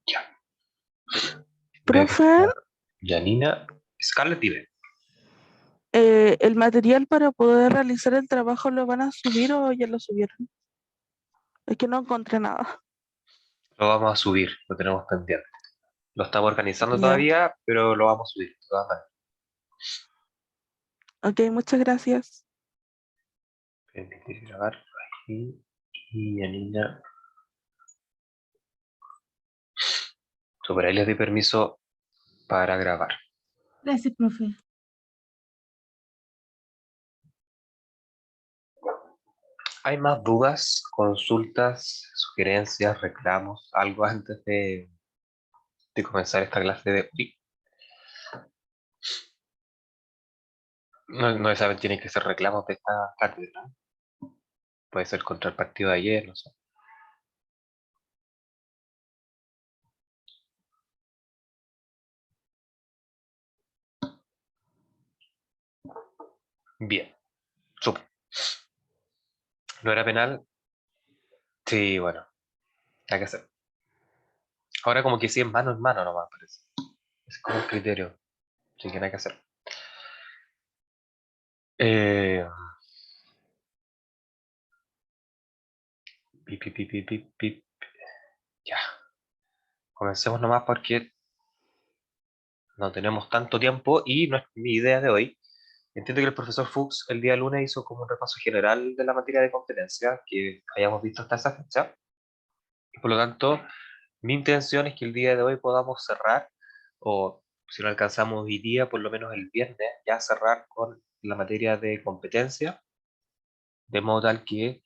Ya. Veo que Profe, está Janina. Scarlett, dime. ¿el material para poder realizar el trabajo lo van a subir o ya lo subieron? Es que no encontré nada. Lo vamos a subir, lo tenemos pendiente. Lo estamos organizando Ya, todavía, pero lo vamos a subir de todas maneras. ok, muchas gracias. Permitir grabar aquí. Y Janina. Sobre ahí les doy permiso para grabar. Gracias, profe. ¿Hay más dudas, consultas, sugerencias, reclamos, algo antes de comenzar esta clase de hoy? No, no necesariamente tienen que ser reclamos de esta cátedra. Puede ser contra el partido de ayer, no sé. Bien, súper. ¿No era penal? Sí, bueno, hay que hacer. Ahora como que sí es mano nomás, parece. Es como un criterio. Así que no hay que hacer. Eh, pip, pip, pip, pip, pip, pip. Ya, comencemos nomás porque no tenemos tanto tiempo y no es mi idea de hoy. Entiendo que el profesor Fuchs el día lunes hizo como un repaso general de la materia de competencia que hayamos visto hasta esa fecha. Y por lo tanto, mi intención es que el día de hoy podamos cerrar, o si no alcanzamos hoy día, por lo menos el viernes, ya cerrar con la materia de competencia, de modo tal que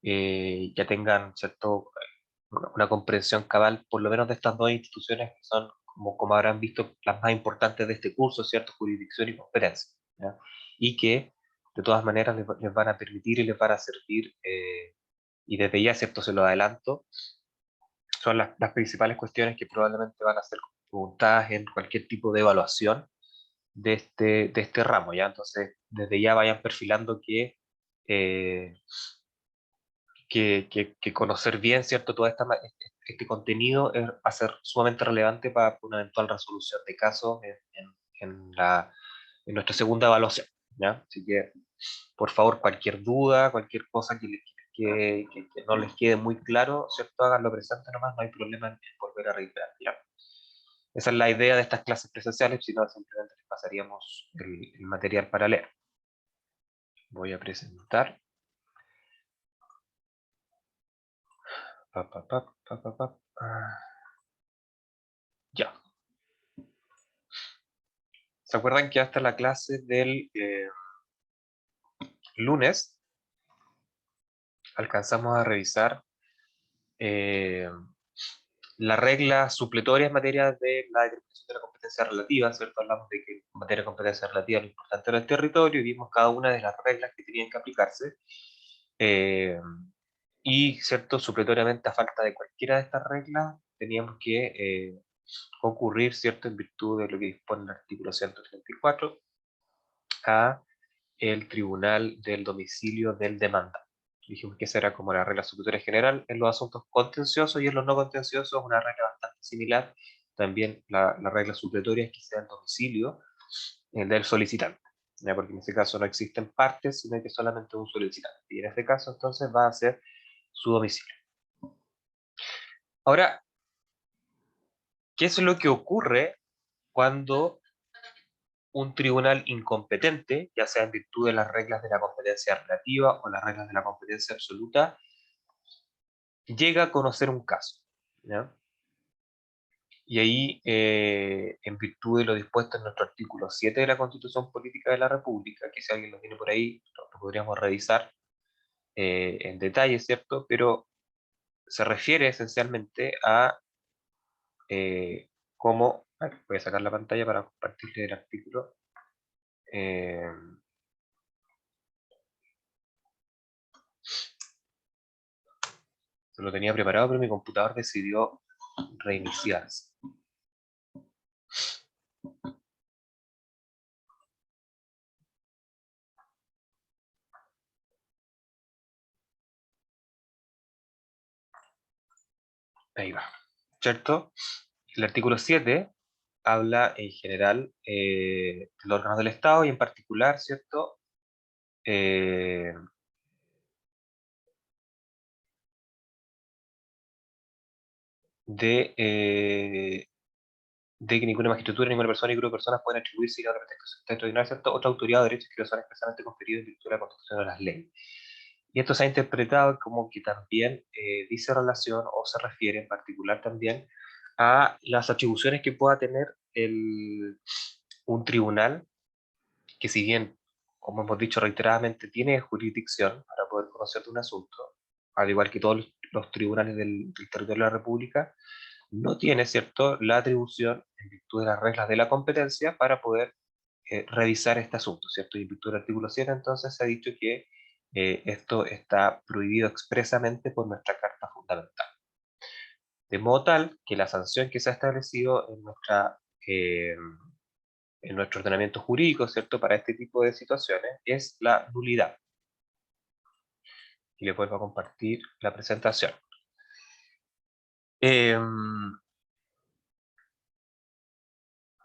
ya tengan, ¿cierto?, una comprensión cabal, por lo menos de estas dos instituciones que son, como habrán visto, las más importantes de este curso, ¿cierto?, jurisdicción y competencia, ¿ya? Y que de todas maneras les van a permitir y les van a servir, y desde ya, ¿cierto?, se lo adelanto, son las principales cuestiones que probablemente van a ser preguntadas en cualquier tipo de evaluación de este ramo, ¿ya? Entonces, desde ya vayan perfilando eh, que conocer bien, ¿cierto? Este contenido va a ser sumamente relevante para una eventual resolución de casos en nuestra segunda evaluación, ¿ya? Así que, por favor, cualquier duda, cualquier cosa que no les quede muy claro, ¿cierto? Háganlo presente nomás, no hay problema en volver a reiterar, ¿ya? Esa es la idea de estas clases presenciales, si no, simplemente les pasaríamos el material para leer. Voy a presentar. Pa, pa, pa, pa, pa, pa. Ya. ¿Se acuerdan que hasta la clase del lunes alcanzamos a revisar eh, las reglas supletorias en materia de la determinación de la competencia relativa, ¿cierto? Hablamos de que en materia de competencia relativa lo importante era el territorio y vimos cada una de las reglas que tenían que aplicarse. eh, y, ¿cierto? Supletoriamente, a falta de cualquiera de estas reglas, teníamos que concurrir, ¿cierto? En virtud de lo que dispone el artículo 134 a el tribunal del domicilio del demandante. Dijimos que esa era como la regla supletoria general en los asuntos contenciosos y en los no contenciosos una regla bastante similar. También la regla supletoria es que sea el domicilio del solicitante, ¿ya? Porque en este caso no existen partes, sino que solamente un solicitante. Y en este caso entonces va a ser su domicilio. Ahora, ¿qué es lo que ocurre cuando un tribunal incompetente, ya sea en virtud de las reglas de la competencia relativa o las reglas de la competencia absoluta, llega a conocer un caso, ¿ya? Y ahí, en virtud de lo dispuesto en nuestro artículo 7 de la Constitución Política de la República, que si alguien lo tiene por ahí, lo podríamos revisar en detalle, ¿cierto? Pero se refiere esencialmente a cómo... a ver, voy a sacar la pantalla para compartirle el artículo. Eh, Se lo tenía preparado, pero mi computador decidió reiniciarse. Ahí va, ¿cierto? El artículo 7 habla en general de los órganos del Estado y en particular, ¿cierto? Eh, de que ninguna magistratura, ninguna persona ni grupo de personas pueden atribuirse a la representación extraordinaria, ¿cierto? Otra autoridad o derechos que les son expresamente conferidos en virtud de la Constitución o de las leyes. Y esto se ha interpretado como que también dice relación o se refiere en particular también a las atribuciones que pueda tener un tribunal que, si bien, como hemos dicho reiteradamente, tiene jurisdicción para poder conocer de un asunto, al igual que todos los tribunales del territorio de la República, no tiene, ¿cierto?, la atribución, en virtud de las reglas de la competencia, para poder revisar este asunto, ¿cierto? Y en virtud del artículo 7, entonces, se ha dicho que esto está prohibido expresamente por nuestra Carta Fundamental. De modo tal que la sanción que se ha establecido eh, en nuestro ordenamiento jurídico, ¿cierto?, para este tipo de situaciones, es la nulidad. Y les vuelvo a compartir la presentación.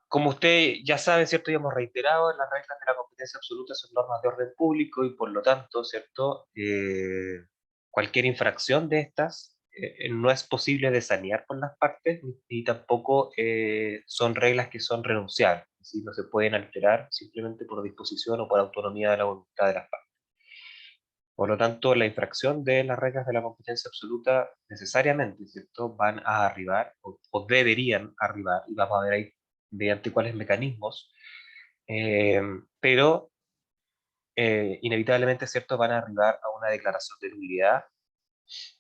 Como usted ya sabe, ¿cierto? Ya hemos reiterado, las reglas de la competencia absoluta son normas de orden público y por lo tanto, ¿cierto? Cualquier infracción de estas no es posible de sanear por las partes y tampoco son reglas que son renunciables, es decir, no se pueden alterar simplemente por disposición o por autonomía de la voluntad de las partes. Por lo tanto, la infracción de las reglas de la competencia absoluta necesariamente, ¿cierto?, van a arribar o deberían arribar, y vamos a ver ahí mediante cuáles mecanismos, eh, pero inevitablemente, ¿cierto?, van a arribar a una declaración de nulidad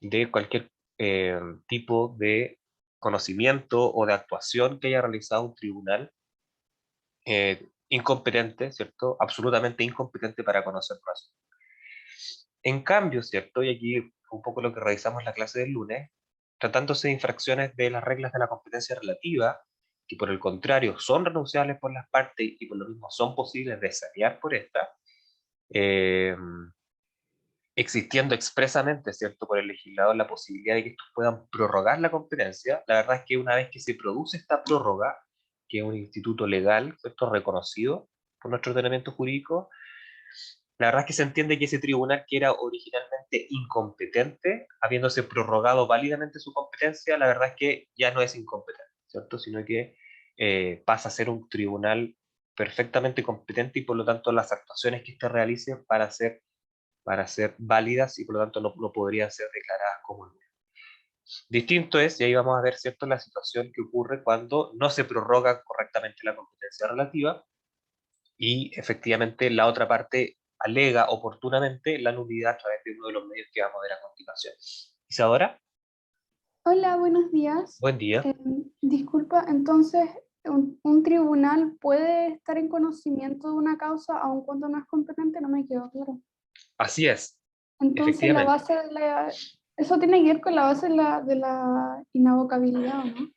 de cualquier tipo de conocimiento o de actuación que haya realizado un tribunal incompetente, ¿cierto?, absolutamente incompetente para conocer el asunto. En cambio, ¿cierto? Y aquí un poco lo que revisamos en la clase del lunes, tratándose de infracciones de las reglas de la competencia relativa, que por el contrario son renunciables por las partes y por lo mismo son posibles de sanear por esta, eh, existiendo expresamente, ¿cierto?, por el legislador la posibilidad de que estos puedan prorrogar la competencia, la verdad es que una vez que se produce esta prórroga, que es un instituto legal, ¿cierto?, reconocido por nuestro ordenamiento jurídico, la verdad es que se entiende que ese tribunal, que era originalmente incompetente, habiéndose prorrogado válidamente su competencia, la verdad es que ya no es incompetente, ¿cierto? Sino que pasa a ser un tribunal perfectamente competente y por lo tanto las actuaciones que éste realice para ser válidas y por lo tanto no podrían ser declaradas como nulas. Distinto es, y ahí vamos a ver, ¿cierto?, la situación que ocurre cuando no se prorroga correctamente la competencia relativa y efectivamente la otra parte alega oportunamente la nulidad a través de uno de los medios que vamos a ver a continuación. Isadora, Hola, buenos días. buen día. Disculpa, entonces, ¿un tribunal puede estar en conocimiento de una causa aun cuando no es competente? No me quedó claro. Así es, Entonces, la efectivamente. base de la... Eso tiene que ver con la base de la inavocabilidad, ¿no?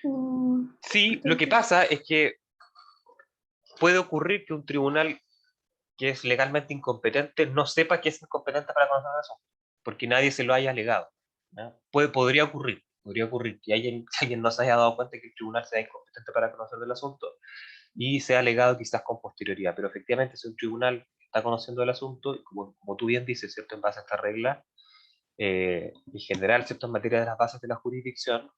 O- Sí, estoy lo que equivocada. pasa es que puede ocurrir que un tribunal que es legalmente incompetente no sepa que es incompetente para conocer el asunto, porque nadie se lo haya alegado, ¿no? Podría ocurrir que alguien no se haya dado cuenta que el tribunal sea incompetente para conocer del asunto y sea alegado quizás con posterioridad, pero efectivamente si un tribunal está conociendo el asunto, y como tú bien dices, ¿cierto?, en base a esta regla, en general, ¿cierto?, en materia de las bases de la jurisdicción,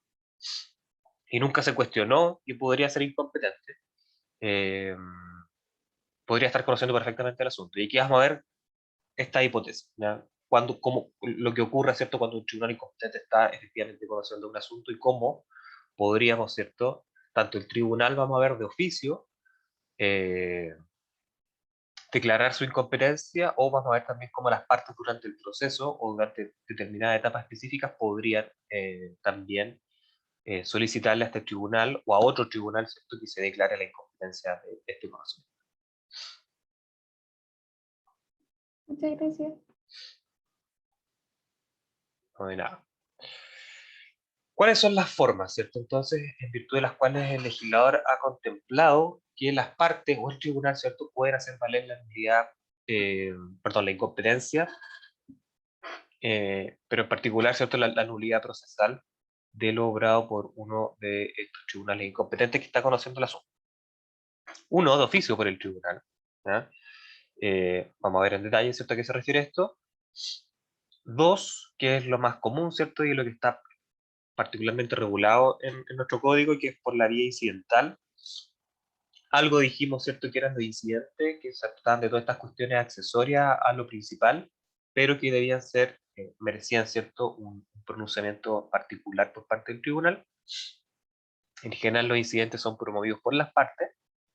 y nunca se cuestionó que podría ser incompetente, eh, podría estar conociendo perfectamente el asunto. Y aquí vamos a ver esta hipótesis, ¿ya? Cómo, lo que ocurre, ¿cierto?, cuando un tribunal incompetente está efectivamente conociendo un asunto y cómo podríamos, ¿cierto?, tanto el tribunal, vamos a ver, de oficio, eh, declarar su incompetencia, o vamos a ver también cómo las partes durante el proceso o durante determinadas etapas específicas podrían también solicitarle a este tribunal o a otro tribunal, ¿cierto?, que se declare la incompetencia de este conocimiento. Muchas gracias. No hay nada. ¿Cuáles son las formas, cierto? Entonces, en virtud de las cuales el legislador ha contemplado que las partes o el tribunal, cierto, pueden hacer valer la nulidad, perdón, la incompetencia, pero en particular, cierto, la nulidad procesal de lo obrado por uno de estos tribunales incompetentes que está conociendo el asunto. Uno, de oficio por el tribunal. ¿Ya? Vamos a ver en detalle, ¿cierto?, a qué se refiere esto. Dos, que es lo más común, ¿cierto?, y lo que está particularmente regulado en nuestro código, que es por la vía incidental. Algo dijimos, ¿cierto?, que eran los incidentes, que se trataban de todas estas cuestiones accesorias a lo principal, pero que debían ser, merecían, ¿cierto?, un pronunciamiento particular por parte del tribunal. En general, los incidentes son promovidos por las partes,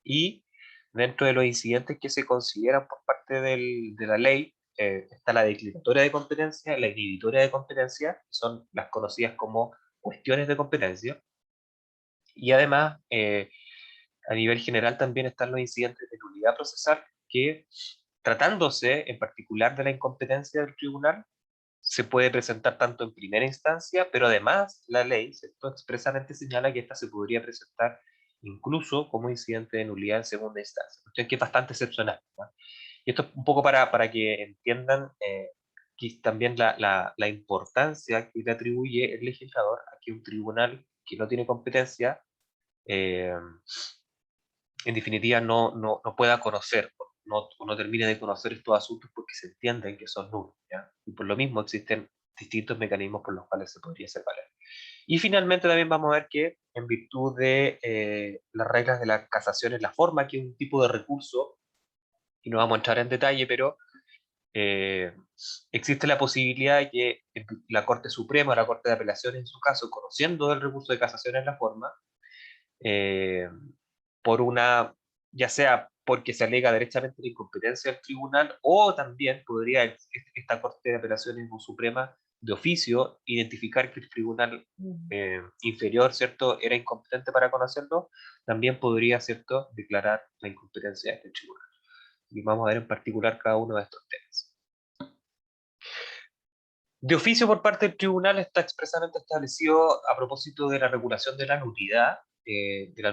y dentro de los incidentes que se consideran por parte de la ley, está la declaratoria de competencia, la inhibitoria de competencia, que son las conocidas como cuestiones de competencia, y además, a nivel general también están los incidentes de nulidad procesal, que, tratándose en particular de la incompetencia del tribunal, se puede presentar tanto en primera instancia, pero además la ley, ¿cierto?, expresamente señala que esta se podría presentar incluso como incidente de nulidad en segunda instancia, cuestión que es bastante excepcional, ¿no? Y esto es un poco para que entiendan, que es también la importancia que le atribuye el legislador a que un tribunal que no tiene competencia, eh, en definitiva no pueda conocer, no termine de conocer estos asuntos porque se entienden que son nulos, ¿ya? Y por lo mismo existen distintos mecanismos por los cuales se podría hacer valer. Y finalmente también vamos a ver que, en virtud de las reglas de la casación en la forma, que es un tipo de recurso, y no vamos a entrar en detalle, pero eh, existe la posibilidad de que la Corte Suprema, la Corte de Apelaciones en su caso, conociendo el recurso de casación en la forma, eh, por una, ya sea porque se alega derechamente la incompetencia del tribunal, o también podría esta Corte de Apelaciones o Suprema de oficio identificar que el tribunal inferior, ¿cierto?, era incompetente para conocerlo, también podría, ¿cierto?, declarar la incompetencia de este tribunal. Y vamos a ver en particular cada uno de estos temas. De oficio por parte del tribunal está expresamente establecido a propósito de la regulación de la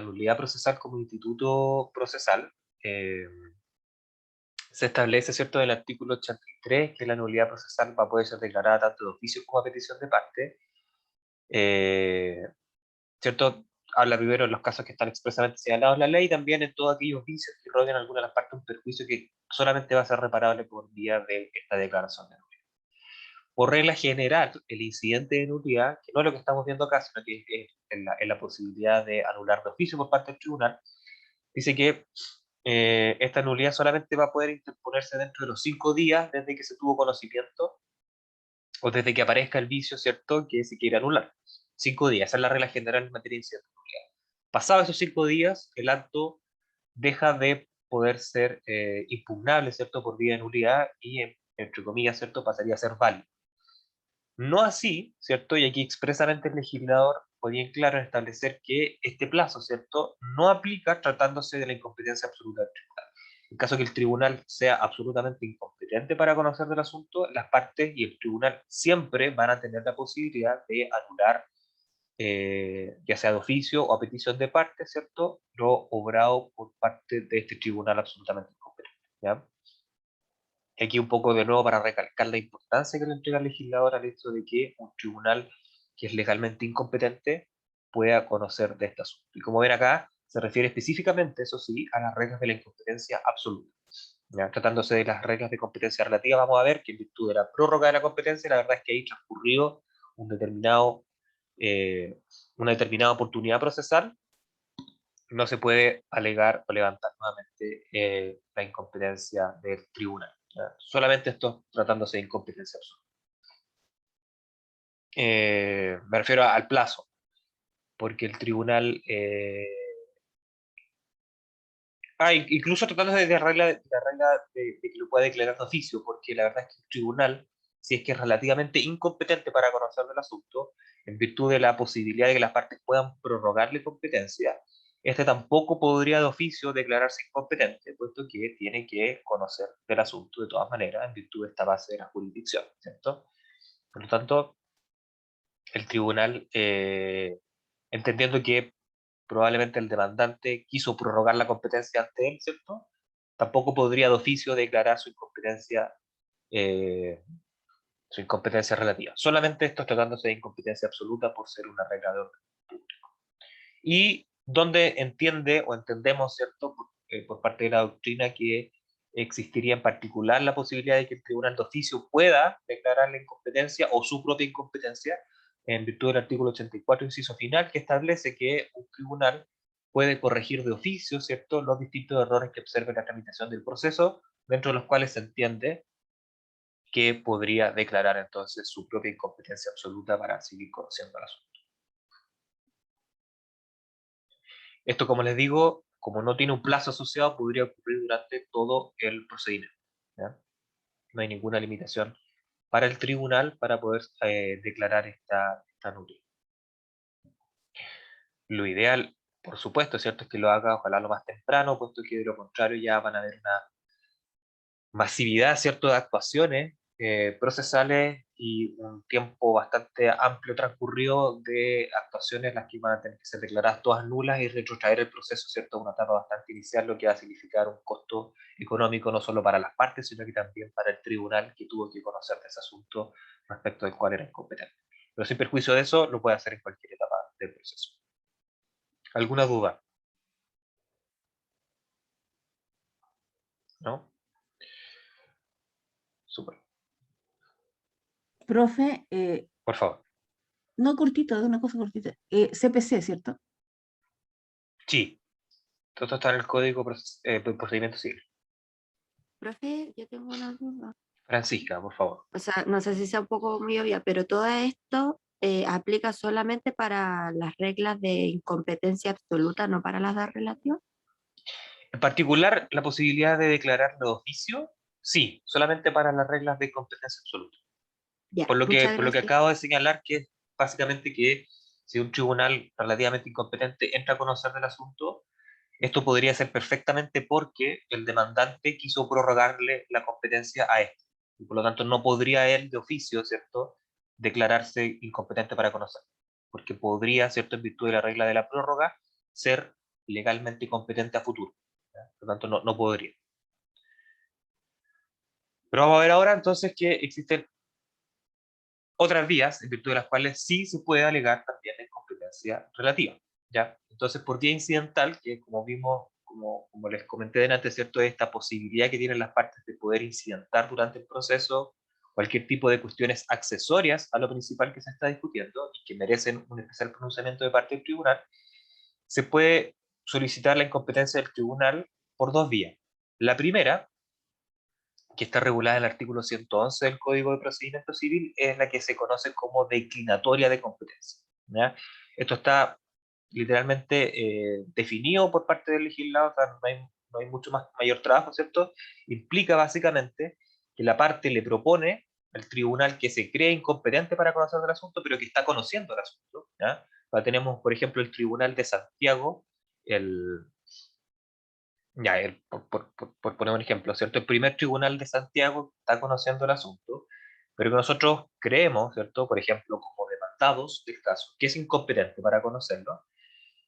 nulidad procesal como instituto procesal. Se establece, ¿cierto?, en el artículo 83 que la nulidad procesal va a poder ser declarada tanto de oficio como a petición de parte. ¿Cierto? Habla primero en los casos que están expresamente señalados en la ley, y también en todos aquellos vicios que rodean alguna de las partes un perjuicio que solamente va a ser reparable por vía de esta declaración de nulidad. Por regla general, el incidente de nulidad, que no es lo que estamos viendo acá, sino que es en la posibilidad de anular de oficio por parte del tribunal, dice que esta nulidad solamente va a poder interponerse dentro de los 5 días desde que se tuvo conocimiento o desde que aparezca el vicio, ¿cierto?, que se quiere anular. 5 días, esa es la regla general en materia de incidente de nulidad. Pasados esos 5 días, el acto deja de poder ser impugnable, ¿cierto?, por vía de nulidad y, entre comillas, ¿cierto?, pasaría a ser válido. No así, ¿cierto? Y aquí expresamente el legislador fue bien claro en establecer que este plazo, ¿cierto?, no aplica tratándose de la incompetencia absoluta del tribunal. En caso que el tribunal sea absolutamente incompetente para conocer del asunto, las partes y el tribunal siempre van a tener la posibilidad de anular, ya sea de oficio o a petición de parte, ¿cierto?, lo obrado por parte de este tribunal absolutamente incompetente, ¿ya? Y aquí un poco de nuevo para recalcar la importancia que le entrega el legislador al hecho de que un tribunal que es legalmente incompetente pueda conocer de este asunto. Y como ven acá, se refiere específicamente, eso sí, a las reglas de la incompetencia absoluta. ¿Ya? Tratándose de las reglas de competencia relativa, vamos a ver que en virtud de la prórroga de la competencia, la verdad es que ahí transcurrido un determinado, una determinada oportunidad procesal, no se puede alegar o levantar nuevamente la incompetencia del tribunal, ¿ya? Solamente esto tratándose de incompetencia absoluta. Me refiero al plazo, porque el tribunal, incluso tratándose de la regla de que lo puede declarar de oficio, porque la verdad es que el tribunal, si es que es relativamente incompetente para conocer del asunto, en virtud de la posibilidad de que las partes puedan prorrogarle competencia, este tampoco podría de oficio declararse incompetente, puesto que tiene que conocer del asunto de todas maneras, en virtud de esta base de la jurisdicción, ¿cierto? Por lo tanto, el tribunal, entendiendo que probablemente el demandante quiso prorrogar la competencia ante él, ¿cierto?, tampoco podría de oficio declarar su incompetencia su incompetencia relativa. Solamente esto tratándose de incompetencia absoluta por ser una regla de orden público. Y donde entiende o entendemos, ¿cierto?, por parte de la doctrina que existiría en particular la posibilidad de que el tribunal de oficio pueda declarar la incompetencia o su propia incompetencia en virtud del artículo 84, inciso final, que establece que un tribunal puede corregir de oficio, ¿cierto?, los distintos errores que observe la tramitación del proceso, dentro de los cuales se entiende que podría declarar entonces su propia incompetencia absoluta para seguir conociendo el asunto. Esto, como les digo, como no tiene un plazo asociado, podría ocurrir durante todo el procedimiento, ¿ya? No hay ninguna limitación para el tribunal para poder declarar esta nulidad. Lo ideal, por supuesto, ¿cierto?, es que lo haga ojalá lo más temprano, puesto que de lo contrario ya van a haber una masividad, ¿cierto?, de actuaciones procesales y un tiempo bastante amplio transcurrido de actuaciones las que van a tener que ser declaradas todas nulas y retrotraer el proceso, ¿cierto?, a una etapa bastante inicial, lo que va a significar un costo económico no solo para las partes, sino que también para el tribunal que tuvo que conocer de ese asunto respecto del cual era incompetente. Pero sin perjuicio de eso, lo puede hacer en cualquier etapa del proceso. ¿Alguna duda? ¿No? Súper. Profe, Por favor. no cortito, de una cosa cortita. CPC, ¿cierto? Sí. Todo está en el Código de Procedimiento Civil. Profe, yo tengo una duda. Francisca, por favor. O sea, no sé si sea un poco muy obvia, pero todo esto aplica solamente para las reglas de incompetencia absoluta, no para las de relativa. En particular, la posibilidad de declarar de oficio, sí, solamente para las reglas de competencia absoluta. Ya, Por lo que muchas gracias. acabo de señalar, que es básicamente que si un tribunal relativamente incompetente entra a conocer del asunto, esto podría ser perfectamente porque el demandante quiso prorrogarle la competencia a este. Y por lo tanto, no podría él de oficio, ¿cierto?, declararse incompetente para conocer. Porque podría, ¿cierto?, en virtud de la regla de la prórroga, ser legalmente incompetente a futuro. ¿Ya? Por lo tanto, no podría. Pero vamos a ver ahora entonces que existen otras vías en virtud de las cuales sí se puede alegar también la incompetencia relativa, ¿ya? Entonces, por vía incidental, que como vimos, como les comenté delante, ¿cierto?, esta posibilidad que tienen las partes de poder incidentar durante el proceso cualquier tipo de cuestiones accesorias a lo principal que se está discutiendo y que merecen un especial pronunciamiento de parte del tribunal, se puede solicitar la incompetencia del tribunal por dos vías. La primera, que está regulada en el artículo 111 del Código de Procedimiento Civil, es la que se conoce como declinatoria de competencia, ¿ya? Esto está literalmente definido por parte del legislador, o sea, no hay mucho mayor trabajo, ¿cierto? Implica básicamente que la parte le propone al tribunal que se cree incompetente para conocer el asunto, pero que está conociendo el asunto, ¿ya? Ahora tenemos, por ejemplo, el Tribunal de Santiago, el, ya, por poner un ejemplo, ¿cierto? El primer tribunal de Santiago está conociendo el asunto, pero que nosotros creemos, ¿cierto?, por ejemplo, como demandados del caso, que es incompetente para conocerlo,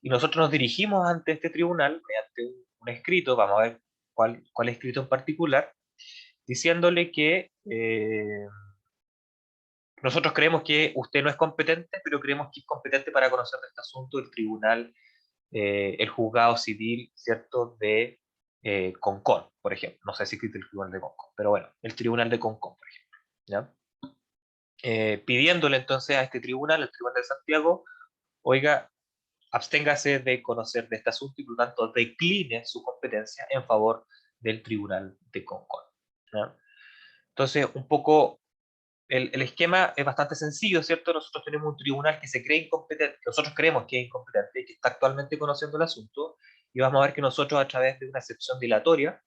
y nosotros nos dirigimos ante este tribunal mediante un escrito, vamos a ver cuál escrito en particular, diciéndole que nosotros creemos que usted no es competente, pero creemos que es competente para conocer de este asunto el tribunal, el juzgado civil, ¿cierto?, de Concón, por ejemplo. No sé si existe el tribunal de Concón, pero bueno, el tribunal de Concón, por ejemplo, ¿ya? Pidiéndole entonces a este tribunal, el Tribunal de Santiago, oiga, absténgase de conocer de este asunto y por lo tanto decline su competencia en favor del tribunal de Concón, ¿ya? Entonces, un poco el esquema es bastante sencillo, ¿cierto? Nosotros tenemos un tribunal que se cree incompetente, que nosotros creemos que es incompetente y que está actualmente conociendo el asunto, y vamos a ver que nosotros, a través de una excepción dilatoria,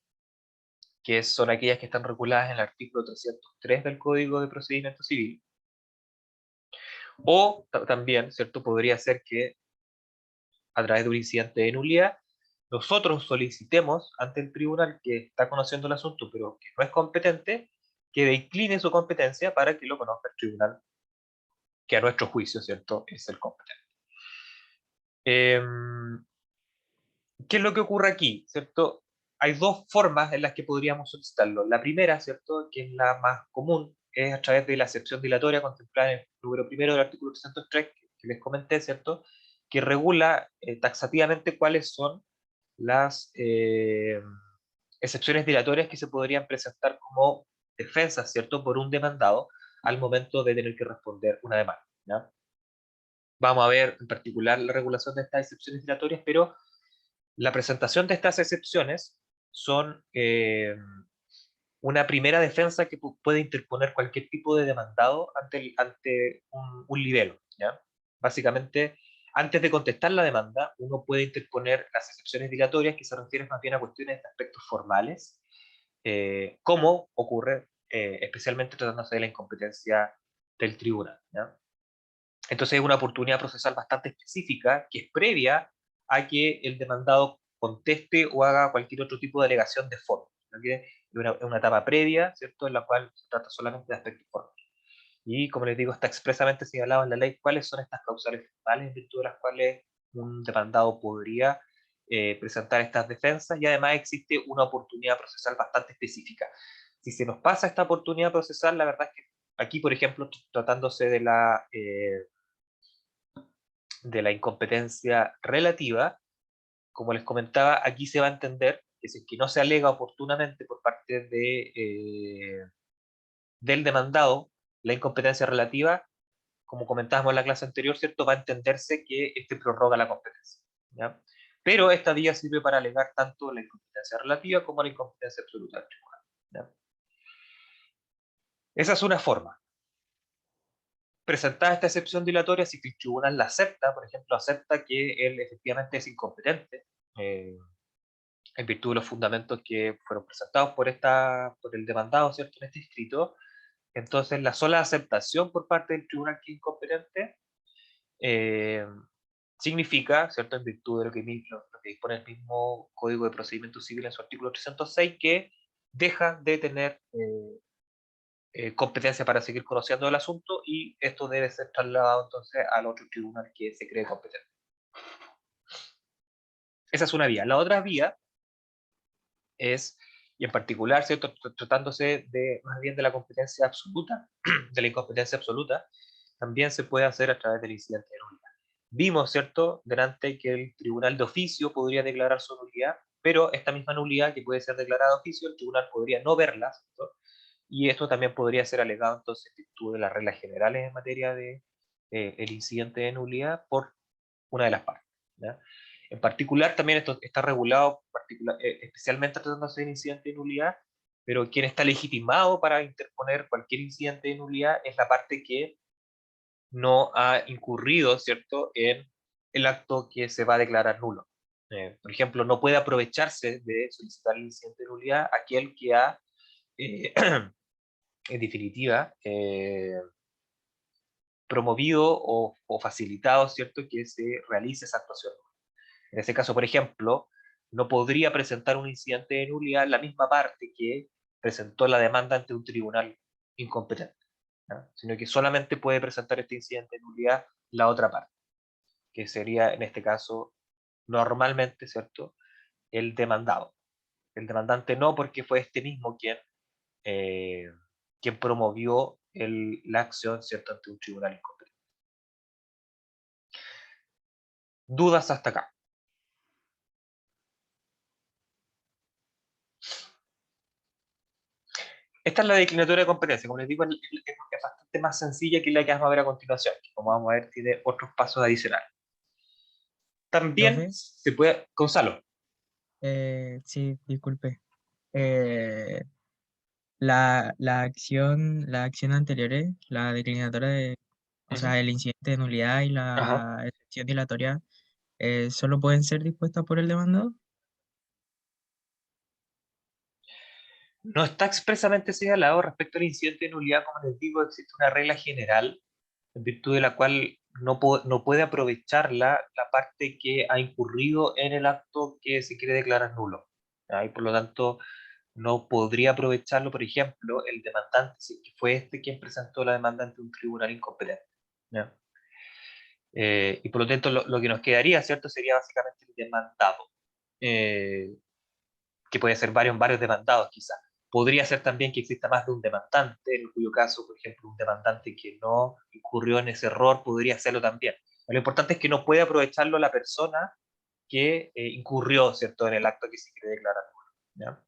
que son aquellas que están reguladas en el artículo 303 del Código de Procedimiento Civil, o también, ¿cierto?, podría ser que a través de un incidente de nulidad, nosotros solicitemos ante el tribunal que está conociendo el asunto, pero que no es competente, que decline su competencia para que lo conozca el tribunal que a nuestro juicio, ¿cierto?, es el competente. ¿Qué es lo que ocurre aquí, ¿cierto? Hay dos formas en las que podríamos solicitarlo. La primera, ¿cierto?, que es la más común, es a través de la excepción dilatoria contemplada en el número primero del artículo 303 que les comenté, ¿cierto? Que regula taxativamente cuáles son las excepciones dilatorias que se podrían presentar como defensas, ¿cierto? Por un demandado al momento de tener que responder una demanda, ¿ya? Vamos a ver en particular la regulación de estas excepciones dilatorias, pero la presentación de estas excepciones son una primera defensa que puede interponer cualquier tipo de demandado ante un libelo, ¿ya? Básicamente, antes de contestar la demanda, uno puede interponer las excepciones dilatorias que se refieren más bien a cuestiones de aspectos formales, como ocurre especialmente tratándose de la incompetencia del tribunal, ¿ya? Entonces es una oportunidad procesal bastante específica que es previa a que el demandado conteste o haga cualquier otro tipo de alegación de fondo. Es una etapa previa, ¿cierto?, en la cual se trata solamente de aspectos formales. Y como les digo, está expresamente señalado en la ley cuáles son estas causales formales en virtud de las cuales un demandado podría presentar estas defensas, y además existe una oportunidad procesal bastante específica. Si se nos pasa esta oportunidad procesal, la verdad es que aquí, por ejemplo, tratándose de la incompetencia relativa, como les comentaba, aquí se va a entender que si es que no se alega oportunamente por parte del demandado la incompetencia relativa, como comentábamos en la clase anterior, ¿cierto?, va a entenderse que este prorroga la competencia, ¿ya? Pero esta vía sirve para alegar tanto la incompetencia relativa como la incompetencia absoluta del tribunal, ¿ya? Esa es una forma. Presentada esta excepción dilatoria, si el tribunal la acepta, por ejemplo, acepta que él efectivamente es incompetente, en virtud de los fundamentos que fueron presentados por el demandado, ¿cierto?, en este escrito, entonces la sola aceptación por parte del tribunal que es incompetente eh, significa, ¿cierto?, en virtud de lo que dispone el mismo Código de Procedimiento Civil en su artículo 306, que deja de tener competencia para seguir conociendo el asunto, y esto debe ser trasladado entonces al otro tribunal que se cree competente. Esa es una vía. La otra vía es, y en particular, ¿cierto?, tratándose más bien de la competencia absoluta, de la incompetencia absoluta, también se puede hacer a través del incidente de nulidad. Vimos, ¿cierto?, delante que el tribunal de oficio podría declarar su nulidad, pero esta misma nulidad que puede ser declarada de oficio, el tribunal podría no verla, ¿cierto? Y esto también podría ser alegado entonces en virtud de las reglas generales en materia de el incidente de nulidad por una de las partes, ¿ya? En particular, también esto está regulado especialmente tratándose de incidente de nulidad, pero quien está legitimado para interponer cualquier incidente de nulidad es la parte que no ha incurrido, ¿cierto?, en el acto que se va a declarar nulo. Por ejemplo, no puede aprovecharse de solicitar el incidente de nulidad aquel que ha, en definitiva, promovido o facilitado, ¿cierto?, que se realice esa actuación. En ese caso, por ejemplo, no podría presentar un incidente de nulidad la misma parte que presentó la demanda ante un tribunal incompetente, ¿no?, sino que solamente puede presentar este incidente de nulidad la otra parte, que sería en este caso normalmente, ¿cierto?, el demandado. El demandante no, porque fue este mismo quien promovió la acción, ¿cierto?, ante un tribunal incompetente. ¿Dudas hasta acá? Esta es la declinatoria de competencia. Como les digo, es bastante más sencilla que la que vamos a ver a continuación, que como vamos a ver tiene otros pasos adicionales. También Profe, se puede... Gonzalo. sí, disculpe. La acción anteriores, la declinatoria o sea, el incidente de nulidad y Ajá. la excepción dilatoria, ¿solo pueden ser dispuestas por el demandado? No está expresamente señalado respecto al incidente de nulidad, como les digo, existe una regla general en virtud de la cual no puede aprovechar la parte que ha incurrido en el acto que se quiere declarar nulo, ¿ya? Y por lo tanto no podría aprovecharlo, por ejemplo, el demandante, si que fue este quien presentó la demanda ante un tribunal incompetente, ¿ya? Y por lo tanto lo que nos quedaría, ¿cierto?, sería básicamente el demandado, que puede ser varios demandados quizás. Podría ser también que exista más de un demandante, en cuyo caso, por ejemplo, un demandante que no incurrió en ese error podría hacerlo también. Lo importante es que no puede aprovecharlo la persona que incurrió, ¿cierto?, en el acto que se quiere declarar. ¿Ya?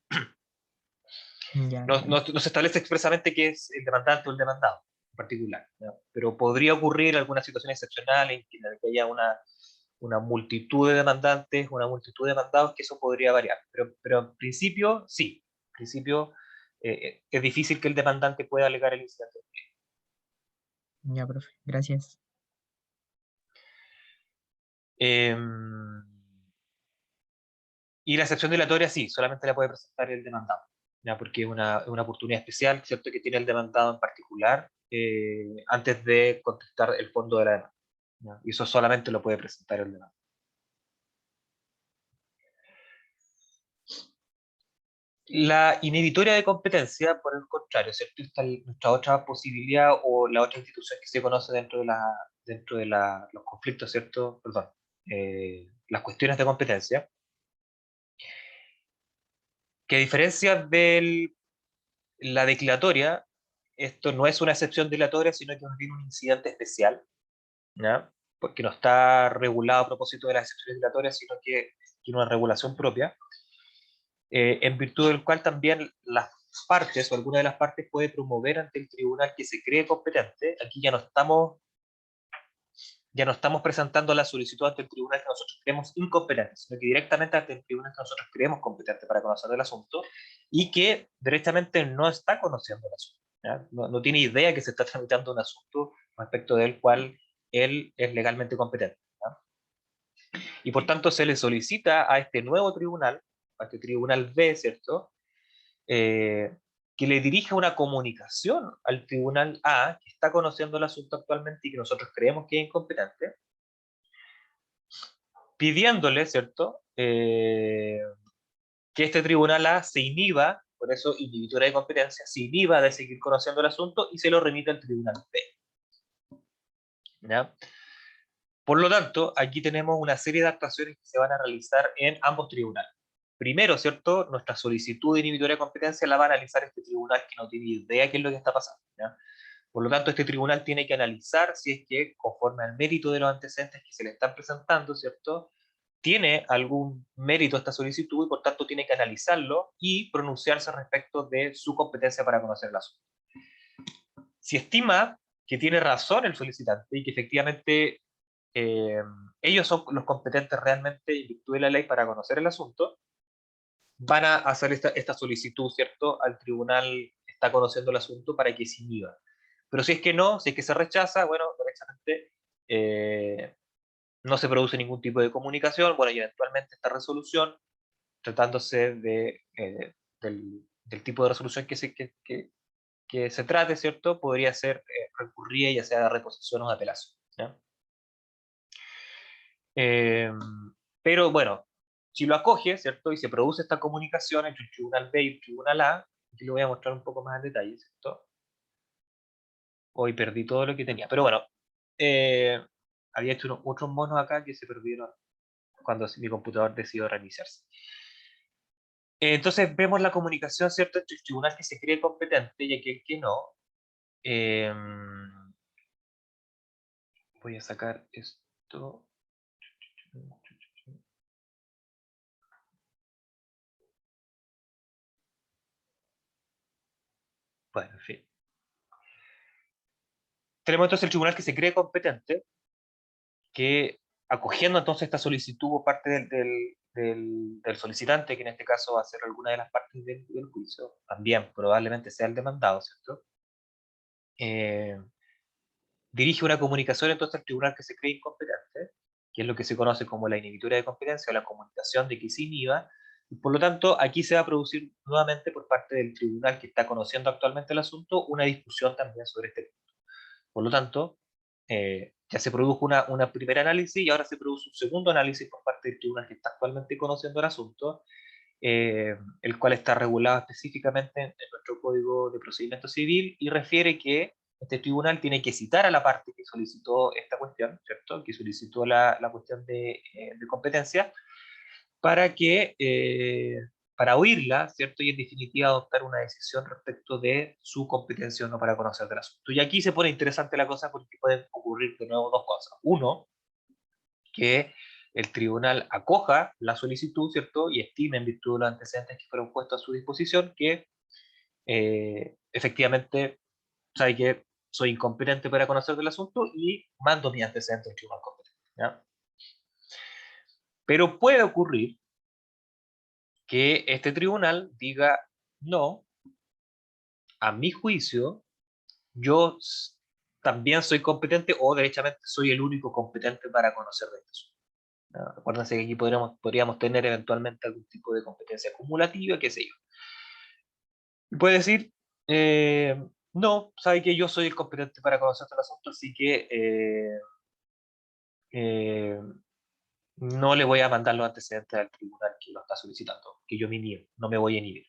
Ya, No se establece expresamente que es el demandante o el demandado en particular, ¿ya? Pero podría ocurrir alguna situación excepcional en que haya una multitud de demandantes, una multitud de demandados, que eso podría variar. Pero en principio, sí. En principio, es difícil que el demandante pueda alegar el incidente. ya, profe. Gracias. Y la excepción dilatoria, sí, solamente la puede presentar el demandado, ¿ya? Porque es una oportunidad especial, ¿cierto?, que tiene el demandado en particular antes de contestar el fondo de la demanda, ¿ya? Y eso solamente lo puede presentar el demandado. La inhibitoria de competencia, por el contrario, ¿cierto? Esta es nuestra otra posibilidad o la otra institución que se conoce dentro de los conflictos, ¿cierto? Perdón, las cuestiones de competencia, que a diferencia de la declaratoria, esto no es una excepción dilatoria, sino que más bien un incidente especial, ¿ya? Porque no está regulado a propósito de las excepciones dilatorias, sino que tiene una regulación propia, en virtud del cual también las partes o alguna de las partes puede promover ante el tribunal que se cree competente. Aquí ya no estamos presentando la solicitud ante el tribunal que nosotros creemos incompetente, sino que directamente ante el tribunal que nosotros creemos competente para conocer el asunto y que directamente no está conociendo el asunto, ¿ya? No tiene idea que se está tramitando un asunto respecto del cual él es legalmente competente, ¿ya? Y por tanto se le solicita a este nuevo tribunal, a este tribunal B, ¿cierto?, que le dirija una comunicación al tribunal A, que está conociendo el asunto actualmente y que nosotros creemos que es incompetente, pidiéndole, ¿cierto?, que este tribunal A se inhiba, por eso inhibitoria de competencia, se inhiba de seguir conociendo el asunto y se lo remite al tribunal B, ¿ya? Por lo tanto, aquí tenemos una serie de actuaciones que se van a realizar en ambos tribunales. Primero, ¿cierto?, nuestra solicitud de inhibitoria de competencia la va a analizar este tribunal que no tiene idea de qué es lo que está pasando, ¿ya? Por lo tanto, este tribunal tiene que analizar si es que, conforme al mérito de los antecedentes que se le están presentando, ¿cierto?, tiene algún mérito esta solicitud y por tanto tiene que analizarlo y pronunciarse respecto de su competencia para conocer el asunto. Si estima que tiene razón el solicitante y que efectivamente ellos son los competentes realmente en virtud de la ley para conocer el asunto, van a hacer esta solicitud, ¿cierto?, al tribunal que está conociendo el asunto para que se inhiba. Pero si es que no, si es que se rechaza, bueno, directamente no se produce ningún tipo de comunicación, bueno, y eventualmente esta resolución, tratándose del tipo de resolución que se trate, ¿cierto?, podría ser recurrida ya sea de reposición o de apelación, ¿ya? Pero bueno, si lo acoge, ¿cierto?, y se produce esta comunicación entre el tribunal B y el tribunal A, aquí lo voy a mostrar un poco más en detalle, ¿cierto? Hoy perdí todo lo que tenía, pero bueno, había hecho otros monos acá que se perdieron cuando mi computador decidió reiniciarse. Entonces vemos la comunicación, ¿cierto?, entre el tribunal que se cree competente y aquel que no. Voy a sacar esto. Bueno, en fin. Tenemos entonces el tribunal que se cree competente, que acogiendo entonces esta solicitud por parte del solicitante, que en este caso va a ser alguna de las partes del juicio, también probablemente sea el demandado, ¿cierto? Dirige una comunicación entonces al tribunal que se cree incompetente, que es lo que se conoce como la inhibitoria de competencia o la comunicación de que se inhiba, y por lo tanto aquí se va a producir nuevamente por parte del tribunal que está conociendo actualmente el asunto una discusión también sobre este punto. Por lo tanto, ya se produjo una primera análisis y ahora se produce un segundo análisis por parte del tribunal que está actualmente conociendo el asunto, el cual está regulado específicamente en nuestro Código de Procedimiento Civil y refiere que este tribunal tiene que citar a la parte que solicitó esta cuestión, ¿cierto?, que solicitó la cuestión de competencia, para que para oírla, ¿cierto? Y en definitiva adoptar una decisión respecto de su competencia o no para conocer del asunto. Y aquí se pone interesante la cosa porque pueden ocurrir de nuevo dos cosas. Uno, que el tribunal acoja la solicitud, ¿cierto? Y estime en virtud de los antecedentes que fueron puestos a su disposición que efectivamente sabe que soy incompetente para conocer del asunto y mando mis antecedentes al tribunal competente, ¿ya? Pero puede ocurrir que este tribunal diga, no, a mi juicio, yo también soy competente o derechamente soy el único competente para conocer de esto. Acuérdense que aquí podríamos tener eventualmente algún tipo de competencia acumulativa, qué sé yo. Y puede decir, no, sabe que yo soy el competente para conocer el asunto, así que eh, no le voy a mandar los antecedentes al tribunal que lo está solicitando, que yo me inhibo, no me voy a inhibir.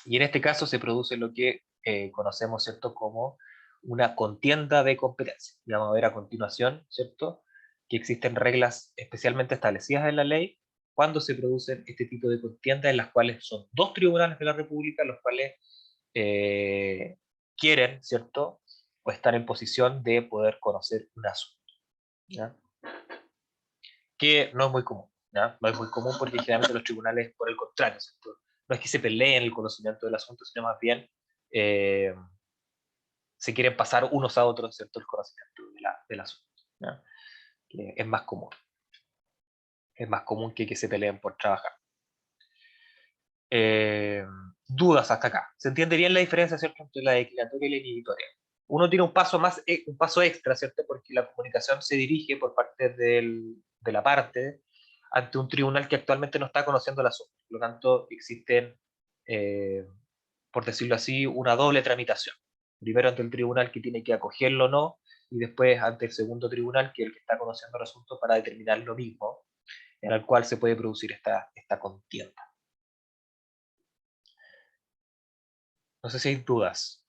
Y en este caso se produce lo que conocemos, ¿cierto?, como una contienda de competencia. Y vamos a ver a continuación, ¿cierto?, que existen reglas especialmente establecidas en la ley cuando se producen este tipo de contiendas en las cuales son dos tribunales de la República los cuales quieren, ¿cierto?, o están en posición de poder conocer un asunto, ¿ya? Que no es muy común, ¿ya? No es muy común porque generalmente los tribunales, por el contrario, ¿cierto?, no es que se peleen el conocimiento del asunto, sino más bien se quieren pasar unos a otros, ¿cierto?, el conocimiento del asunto, ¿ya? Que es más común. Es más común que se peleen por trabajar. Dudas hasta acá. ¿Se entiende bien la diferencia, ¿cierto?, entre la declaratoria y la inhibitoria? Uno tiene un paso más, un paso extra, ¿cierto?, porque la comunicación se dirige por parte de la parte ante un tribunal que actualmente no está conociendo el asunto. Por lo tanto, existen, por decirlo así, una doble tramitación. Primero ante el tribunal que tiene que acogerlo o no, y después ante el segundo tribunal, que es el que está conociendo el asunto, para determinar lo mismo, en el cual se puede producir esta contienda. No sé si hay dudas.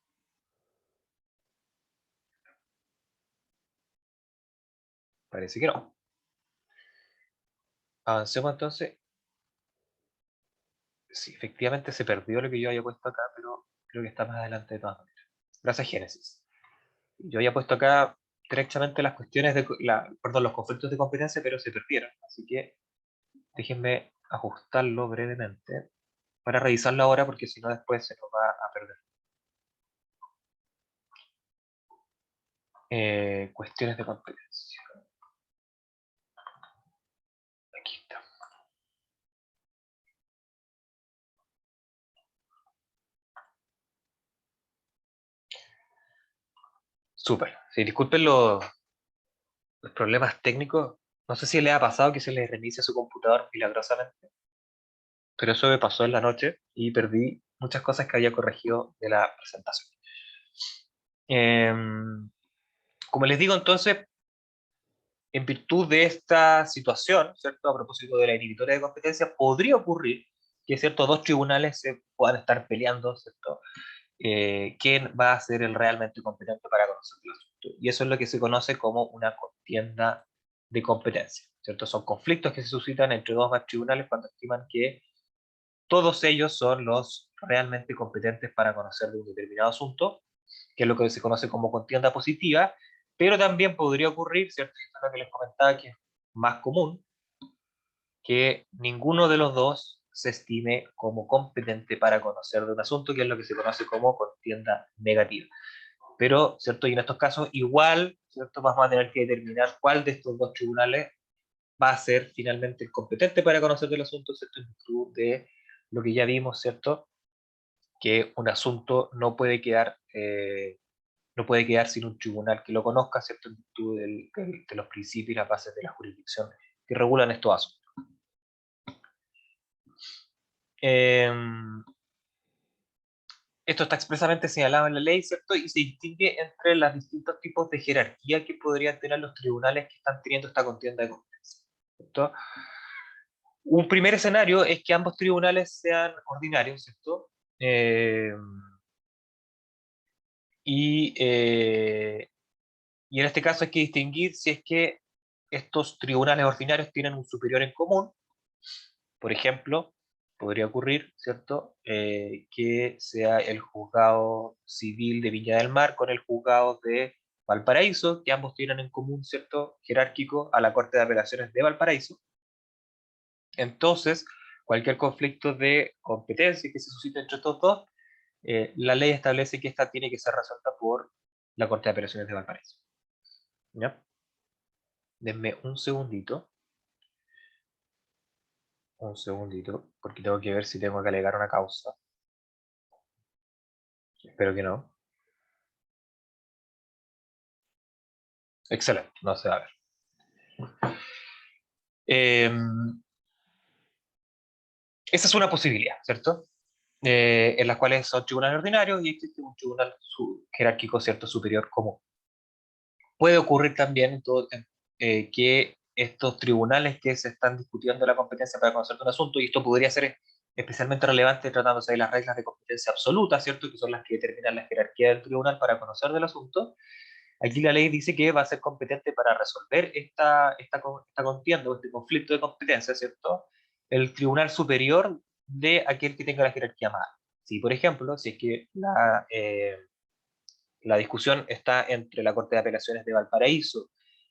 Parece que no. Avancemos entonces. Sí, efectivamente se perdió lo que yo había puesto acá, pero creo que está más adelante de todas maneras. Gracias, Génesis. Yo había puesto acá directamente las cuestiones perdón, los conflictos de competencia, pero se perdieron. Así que déjenme ajustarlo brevemente para revisarlo ahora, porque si no después se nos va a perder. Cuestiones de competencia. Aquí está. Súper. Sí, disculpen los problemas técnicos. No sé si le ha pasado que se le reinicia su computador milagrosamente, pero eso me pasó en la noche y perdí muchas cosas que había corregido de la presentación. Como les digo, entonces, en virtud de esta situación, ¿cierto?, a propósito de la inhibitoria de competencia, podría ocurrir que ciertos dos tribunales se puedan estar peleando, ¿cierto?, quién va a ser el realmente competente para conocer el asunto. Y eso es lo que se conoce como una contienda de competencia, ¿cierto? Son conflictos que se suscitan entre dos más tribunales cuando estiman que todos ellos son los realmente competentes para conocer de un determinado asunto, que es lo que se conoce como contienda positiva, pero también podría ocurrir, ¿cierto?, y esto es lo que les comentaba, que es más común, que ninguno de los dos se estime como competente para conocer de un asunto, que es lo que se conoce como contienda negativa. Pero, ¿cierto?, y en estos casos igual, ¿cierto?, vamos a tener que determinar cuál de estos dos tribunales va a ser finalmente el competente para conocer del asunto, ¿cierto?, en virtud de lo que ya vimos, ¿cierto?, que un asunto no puede quedar sin un tribunal que lo conozca, ¿cierto?, en virtud de los principios y las bases de la jurisdicción que regulan estos asuntos. Esto está expresamente señalado en la ley, ¿cierto? Y se distingue entre los distintos tipos de jerarquía que podrían tener los tribunales que están teniendo esta contienda de competencia, ¿cierto? Un primer escenario es que ambos tribunales sean ordinarios, ¿cierto? Y en este caso hay que distinguir si es que estos tribunales ordinarios tienen un superior en común. Por ejemplo, podría ocurrir, ¿cierto? Que sea el juzgado civil de Viña del Mar con el juzgado de Valparaíso, que ambos tienen en común, ¿cierto? Jerárquico a la Corte de Apelaciones de Valparaíso. Entonces, cualquier conflicto de competencia que se suscite entre estos dos, la ley establece que esta tiene que ser resuelta por la Corte de Apelaciones de Valparaíso. ¿Ya? Denme un segundito. Un segundito, porque tengo que ver si tengo que alegar una causa. Espero que no. Excelente, no se va a ver. Esa es una posibilidad, ¿cierto? En las cuales son tribunales ordinarios y existe un tribunal jerárquico, ¿cierto? Superior común. Puede ocurrir también que estos tribunales que se están discutiendo la competencia para conocer un asunto, y esto podría ser especialmente relevante tratándose de las reglas de competencia absoluta, ¿cierto? Que son las que determinan la jerarquía del tribunal para conocer del asunto. Aquí la ley dice que va a ser competente para resolver esta contienda o este conflicto de competencia, ¿cierto? El tribunal superior de aquel que tenga la jerarquía más alta. Si, por ejemplo, si es que la discusión está entre la Corte de Apelaciones de Valparaíso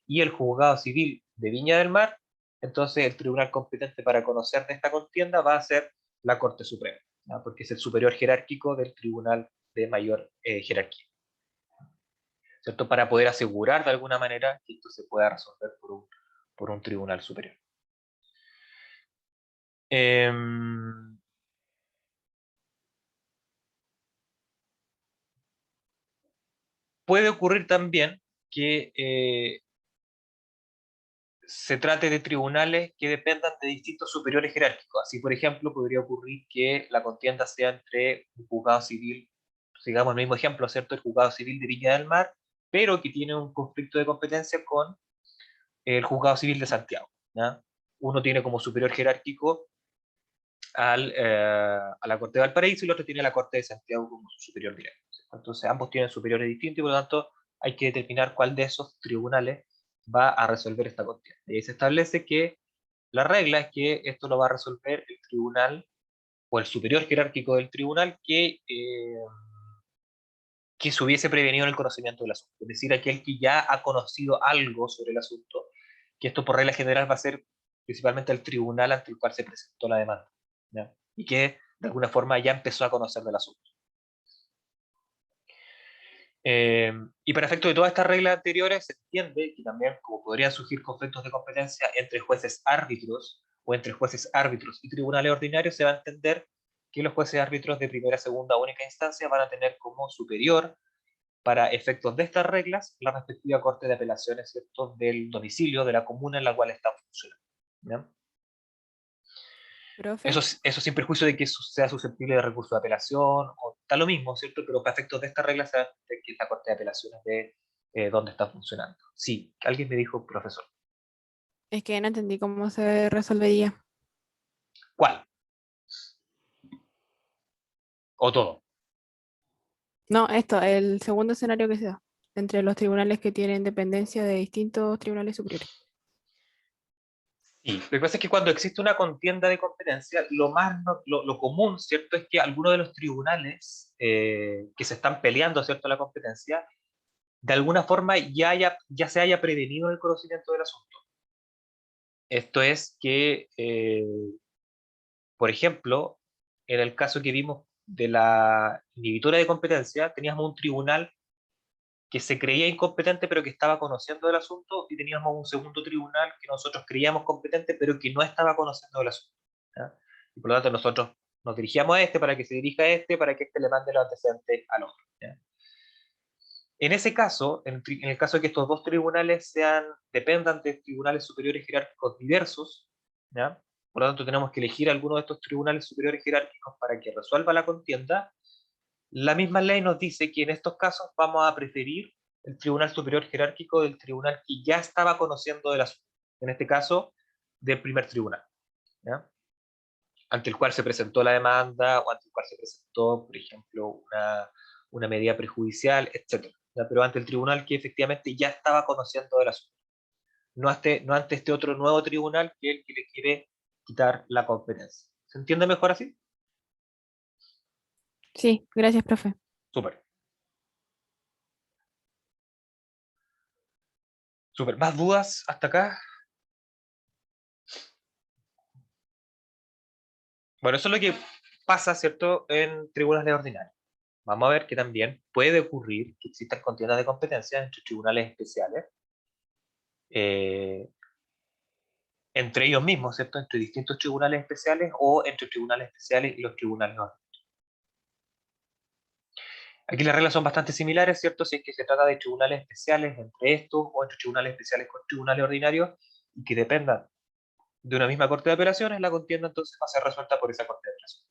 y el Juzgado Civil de Viña del Mar, entonces el tribunal competente para conocer de esta contienda va a ser la Corte Suprema, ¿no? Porque es el superior jerárquico del tribunal de mayor jerarquía, ¿cierto? Para poder asegurar de alguna manera que esto se pueda resolver por un tribunal superior. Puede ocurrir también que se trate de tribunales que dependan de distintos superiores jerárquicos. Así, por ejemplo, podría ocurrir que la contienda sea entre un juzgado civil, sigamos el mismo ejemplo, ¿cierto? El juzgado civil de Viña del Mar, pero que tiene un conflicto de competencia con el juzgado civil de Santiago, ¿ya? Uno tiene como superior jerárquico a la Corte de Valparaíso y el otro tiene a la Corte de Santiago como su superior directo. Entonces ambos tienen superiores distintos y por lo tanto hay que determinar cuál de esos tribunales va a resolver esta contienda. Y ahí se establece que la regla es que esto lo va a resolver el tribunal o el superior jerárquico del tribunal que se hubiese prevenido en el conocimiento del asunto. Es decir, aquel que ya ha conocido algo sobre el asunto, que esto por regla general va a ser principalmente el tribunal ante el cual se presentó la demanda, ¿ya? Y que de alguna forma ya empezó a conocer del asunto. Y para efecto de todas estas reglas anteriores, se entiende que también, como podrían surgir conflictos de competencia entre jueces árbitros o entre jueces árbitros y tribunales ordinarios, se va a entender que los jueces árbitros de primera, segunda o única instancia van a tener como superior, para efectos de estas reglas, la respectiva Corte de Apelaciones, ¿cierto? Del domicilio de la comuna en la cual están funcionando, ¿ya? Profe, Eso sin perjuicio de que sea susceptible de recurso de apelación, o está lo mismo, ¿cierto? Pero para efectos de esta regla se va a entender que es la Corte de Apelaciones de donde está funcionando. Sí, alguien me dijo, profesor. es que no entendí cómo se resolvería. ¿Cuál? ¿O todo? No, esto, el segundo escenario que se da entre los tribunales que tienen dependencia de distintos tribunales superiores. Sí, lo que pasa es que cuando existe una contienda de competencia, lo común, ¿cierto?, es que algunos de los tribunales que se están peleando, ¿cierto?, la competencia, de alguna forma ya se haya prevenido el conocimiento del asunto. Esto es que, por ejemplo, en el caso que vimos de la inhibitora de competencia, teníamos un tribunal que se creía incompetente pero que estaba conociendo del asunto, y teníamos un segundo tribunal que nosotros creíamos competente pero que no estaba conociendo del asunto, ¿ya? Y por lo tanto nosotros nos dirigíamos a este para que se dirija a este, para que este le mande los antecedentes al otro, ¿ya? En ese caso, en el caso de que estos dos tribunales dependan de tribunales superiores jerárquicos diversos, ¿ya? Por lo tanto tenemos que elegir alguno de estos tribunales superiores jerárquicos para que resuelva la contienda. La misma ley nos dice que en estos casos vamos a preferir el tribunal superior jerárquico del tribunal que ya estaba conociendo del asunto, en este caso del primer tribunal, ¿ya? Ante el cual se presentó la demanda o ante el cual se presentó, por ejemplo, una medida prejudicial, etc. ¿Ya? Pero ante el tribunal que efectivamente ya estaba conociendo del asunto, no ante este otro nuevo tribunal que es el que le quiere quitar la competencia. ¿Se entiende mejor así? Sí, gracias, profe. Súper. Súper. ¿Más dudas hasta acá? Bueno, eso es lo que pasa, ¿cierto?, en tribunales ordinarios. Vamos a ver que también puede ocurrir que existan contiendas de competencia entre tribunales especiales, entre ellos mismos, ¿cierto?, entre distintos tribunales especiales o entre tribunales especiales y los tribunales ordinarios. Aquí las reglas son bastante similares, ¿cierto?, si es que se trata de tribunales especiales entre estos o entre tribunales especiales con tribunales ordinarios y que dependan de una misma corte de apelaciones, la contienda entonces va a ser resuelta por esa corte de apelaciones.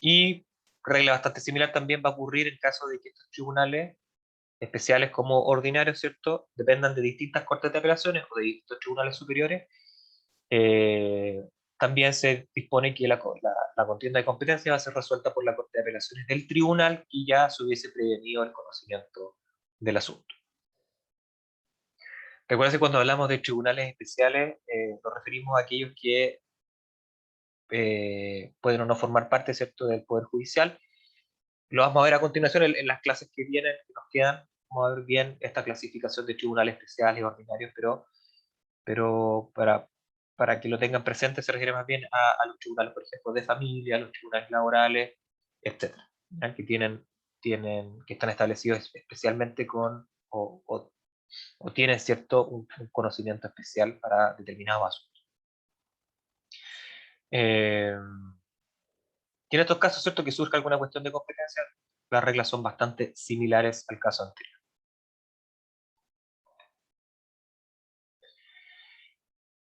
Y regla bastante similar también va a ocurrir en caso de que estos tribunales especiales como ordinarios, ¿cierto?, dependan de distintas cortes de apelaciones o de distintos tribunales superiores. También se dispone que la contienda de competencia va a ser resuelta por la corte de apelaciones del tribunal y ya se hubiese prevenido el conocimiento del asunto. Recuerden que cuando hablamos de tribunales especiales nos referimos a aquellos que pueden o no formar parte, ¿cierto?, del Poder Judicial. Lo vamos a ver a continuación en las clases que vienen, que nos quedan. Vamos a ver bien esta clasificación de tribunales especiales y ordinarios, pero para que lo tengan presente se refiere más bien a los tribunales, por ejemplo, de familia, a los tribunales laborales, etc., que están establecidos especialmente con, o tienen cierto un conocimiento especial para determinados asuntos. Y en estos casos, ¿cierto?, que surja alguna cuestión de competencia, las reglas son bastante similares al caso anterior.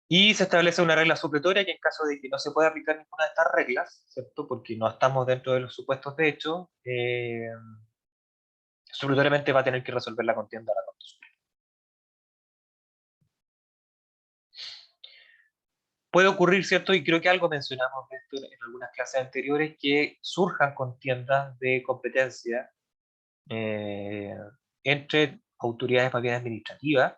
Y se establece una regla supletoria que en caso de que no se pueda aplicar ninguna de estas reglas, ¿cierto?, porque no estamos dentro de los supuestos de hecho, supletoriamente va a tener que resolver la contienda a la Corte Suprema. Puede ocurrir, ¿cierto?, y creo que algo mencionamos de esto en algunas clases anteriores, que surjan contiendas de competencia entre autoridades más bien administrativas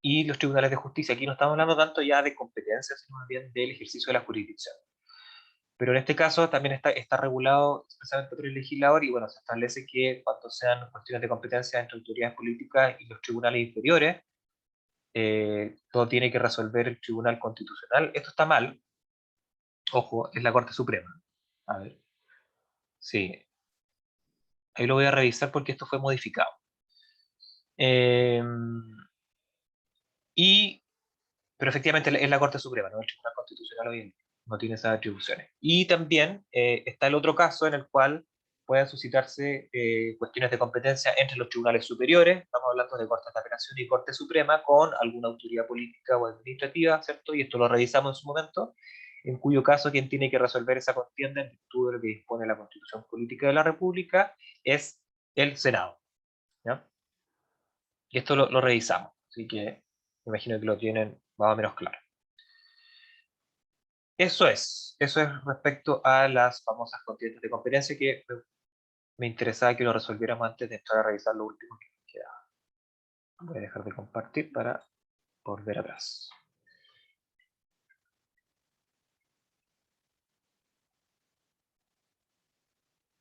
y los tribunales de justicia. Aquí no estamos hablando tanto ya de competencia, sino más bien del ejercicio de la jurisdicción. Pero en este caso también está regulado expresamente por el legislador y bueno, se establece que cuando sean cuestiones de competencia entre autoridades políticas y los tribunales inferiores, todo tiene que resolver el Tribunal Constitucional. Esto está mal, ojo, es la Corte Suprema. A ver, sí, ahí lo voy a revisar porque esto fue modificado. Pero efectivamente es la Corte Suprema, no el Tribunal Constitucional hoy en día, no tiene esas atribuciones. Y también está el otro caso en el cual pueden suscitarse cuestiones de competencia entre los tribunales superiores, estamos hablando de Cortes de Apelación y Corte Suprema, con alguna autoridad política o administrativa, ¿cierto? Y esto lo revisamos en su momento, en cuyo caso quien tiene que resolver esa contienda en virtud de lo que dispone la Constitución Política de la República es el Senado, ¿ya? Y esto lo revisamos, así que me imagino que lo tienen más o menos claro. Eso es respecto a las famosas contiendas de competencia que me interesaba que lo resolviéramos antes de entrar a revisar lo último que nos quedaba. Voy a dejar de compartir para volver atrás.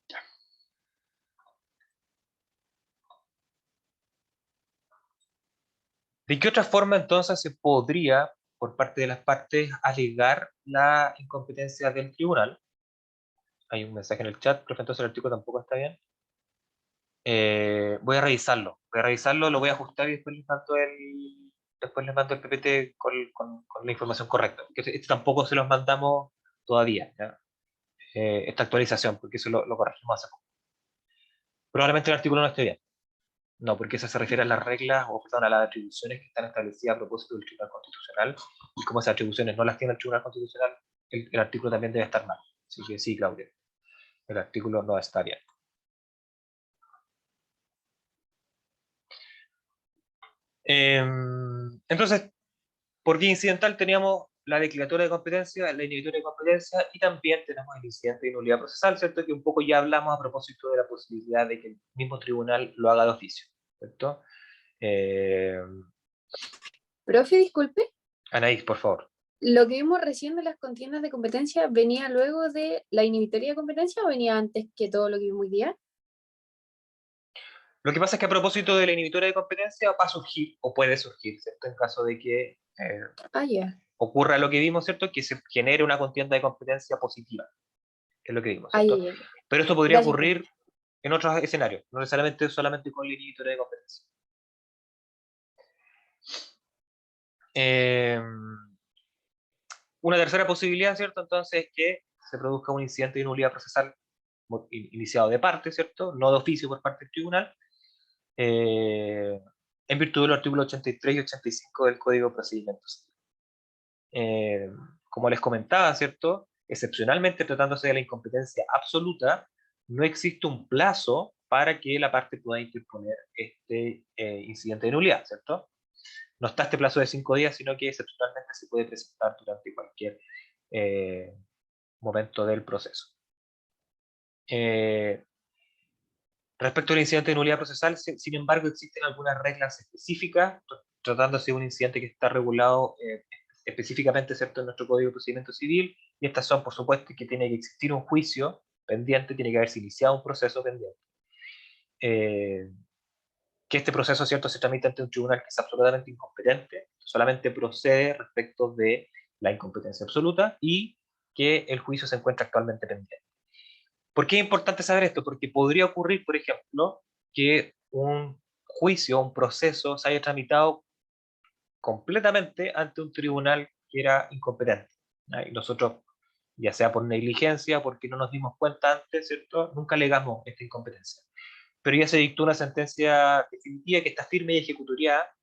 Ya. ¿De qué otra forma entonces se podría, por parte de las partes, alegar la incompetencia del tribunal? Hay un mensaje en el chat, profe, entonces el artículo tampoco está bien. Voy a revisarlo, lo voy a ajustar y después les mando el PPT con la información correcta. Porque este tampoco se los mandamos todavía, ¿ya? Esta actualización, porque eso lo corregimos hace poco. Probablemente el artículo no esté bien. No, porque eso se refiere a las reglas o perdón, a las atribuciones que están establecidas a propósito del Tribunal Constitucional. Y como esas atribuciones no las tiene el Tribunal Constitucional, el artículo también debe estar mal. Así que sí, Claudia, el artículo no está bien. Entonces, por vía incidental teníamos la declaratoria de competencia, la inhibitoria de competencia y también tenemos el incidente de nulidad procesal, ¿cierto? Que un poco ya hablamos a propósito de la posibilidad de que el mismo tribunal lo haga de oficio, ¿cierto? Profe, disculpe. Anaís, por favor. ¿Lo que vimos recién de las contiendas de competencia venía luego de la inhibitoria de competencia o venía antes que todo lo que vimos hoy día? Lo que pasa es que a propósito de la inhibitoria de competencia va a surgir, o puede surgir, ¿cierto? En caso de que Ah, ya. ocurra lo que vimos, ¿cierto? Que se genere una contienda de competencia positiva, que es lo que vimos, Ah, ¿cierto? ya, ya. Pero esto podría Gracias, ocurrir en otros escenarios, no necesariamente solamente con la inhibitoria de competencia. Una tercera posibilidad, ¿cierto? Entonces, es que se produzca un incidente de nulidad procesal iniciado de parte, ¿cierto? No de oficio por parte del tribunal, en virtud de los artículos 83 y 85 del Código de Procedimientos Civil. Como les comentaba, ¿cierto? Excepcionalmente, tratándose de la incompetencia absoluta, no existe un plazo para que la parte pueda interponer este incidente de nulidad, ¿cierto? No está este plazo de 5 días, sino que excepcionalmente se puede presentar durante cualquier momento del proceso. Respecto al incidente de nulidad procesal, sin embargo, existen algunas reglas específicas, tratándose de un incidente que está regulado específicamente, ¿cierto?, en nuestro Código de Procedimiento Civil, y estas son, por supuesto, que tiene que existir un juicio pendiente, tiene que haberse iniciado un proceso pendiente. Que este proceso, ¿cierto?, se tramita ante un tribunal que es absolutamente incompetente, solamente procede respecto de la incompetencia absoluta y que el juicio se encuentra actualmente pendiente. ¿Por qué es importante saber esto? Porque podría ocurrir, por ejemplo, que un juicio, un proceso se haya tramitado completamente ante un tribunal que era incompetente. Y nosotros, ya sea por negligencia, porque no nos dimos cuenta antes, ¿cierto?, nunca alegamos esta incompetencia. Pero ya se dictó una sentencia definitiva que está firme y ejecutoriada,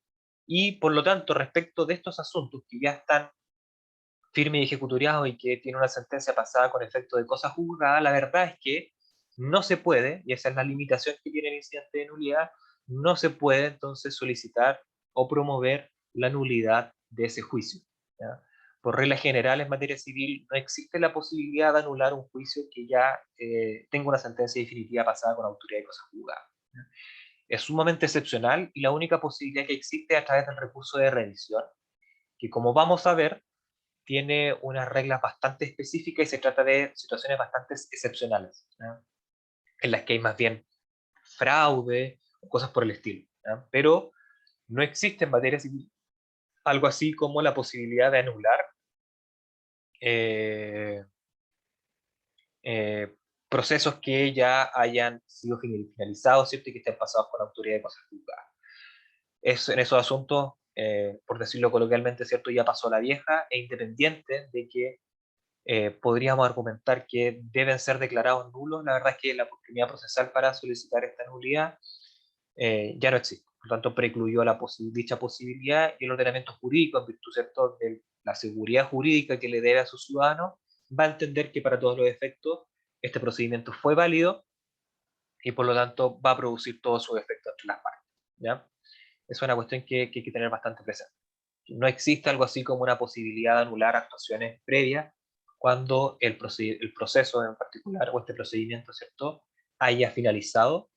y por lo tanto, respecto de estos asuntos que ya están firmes y ejecutoriados y que tiene una sentencia pasada con efecto de cosa juzgada, la verdad es que no se puede, y esa es la limitación que tiene el incidente de nulidad, no se puede entonces solicitar o promover la nulidad de ese juicio, ¿ya? Por regla general en materia civil no existe la posibilidad de anular un juicio que ya tenga una sentencia definitiva pasada con autoridad de cosa juzgada, ¿ya? Es sumamente excepcional y la única posibilidad que existe es a través del recurso de revisión, que como vamos a ver, tiene unas reglas bastante específicas y se trata de situaciones bastante excepcionales, ¿ya?, en las que hay más bien fraude o cosas por el estilo, ¿ya? Pero no existe en materia civil algo así como la posibilidad de anular procesos que ya hayan sido finalizados, ¿cierto?, y que estén pasados por la autoridad de cosas juzgadas. En esos asuntos, por decirlo coloquialmente, ¿cierto?, ya pasó la vieja, e independiente de que podríamos argumentar que deben ser declarados nulos, la verdad es que la oportunidad procesal para solicitar esta nulidad ya no existe. Por lo tanto, precluyó dicha posibilidad, y el ordenamiento jurídico, en virtud, ¿cierto?, de la seguridad jurídica que le debe a sus ciudadanos, va a entender que para todos los efectos este procedimiento fue válido y por lo tanto va a producir todos sus efectos entre las partes, ¿ya? Es una cuestión que hay que tener bastante presente. No existe algo así como una posibilidad de anular actuaciones previas cuando el proceso en particular o este procedimiento, ¿cierto?, haya finalizado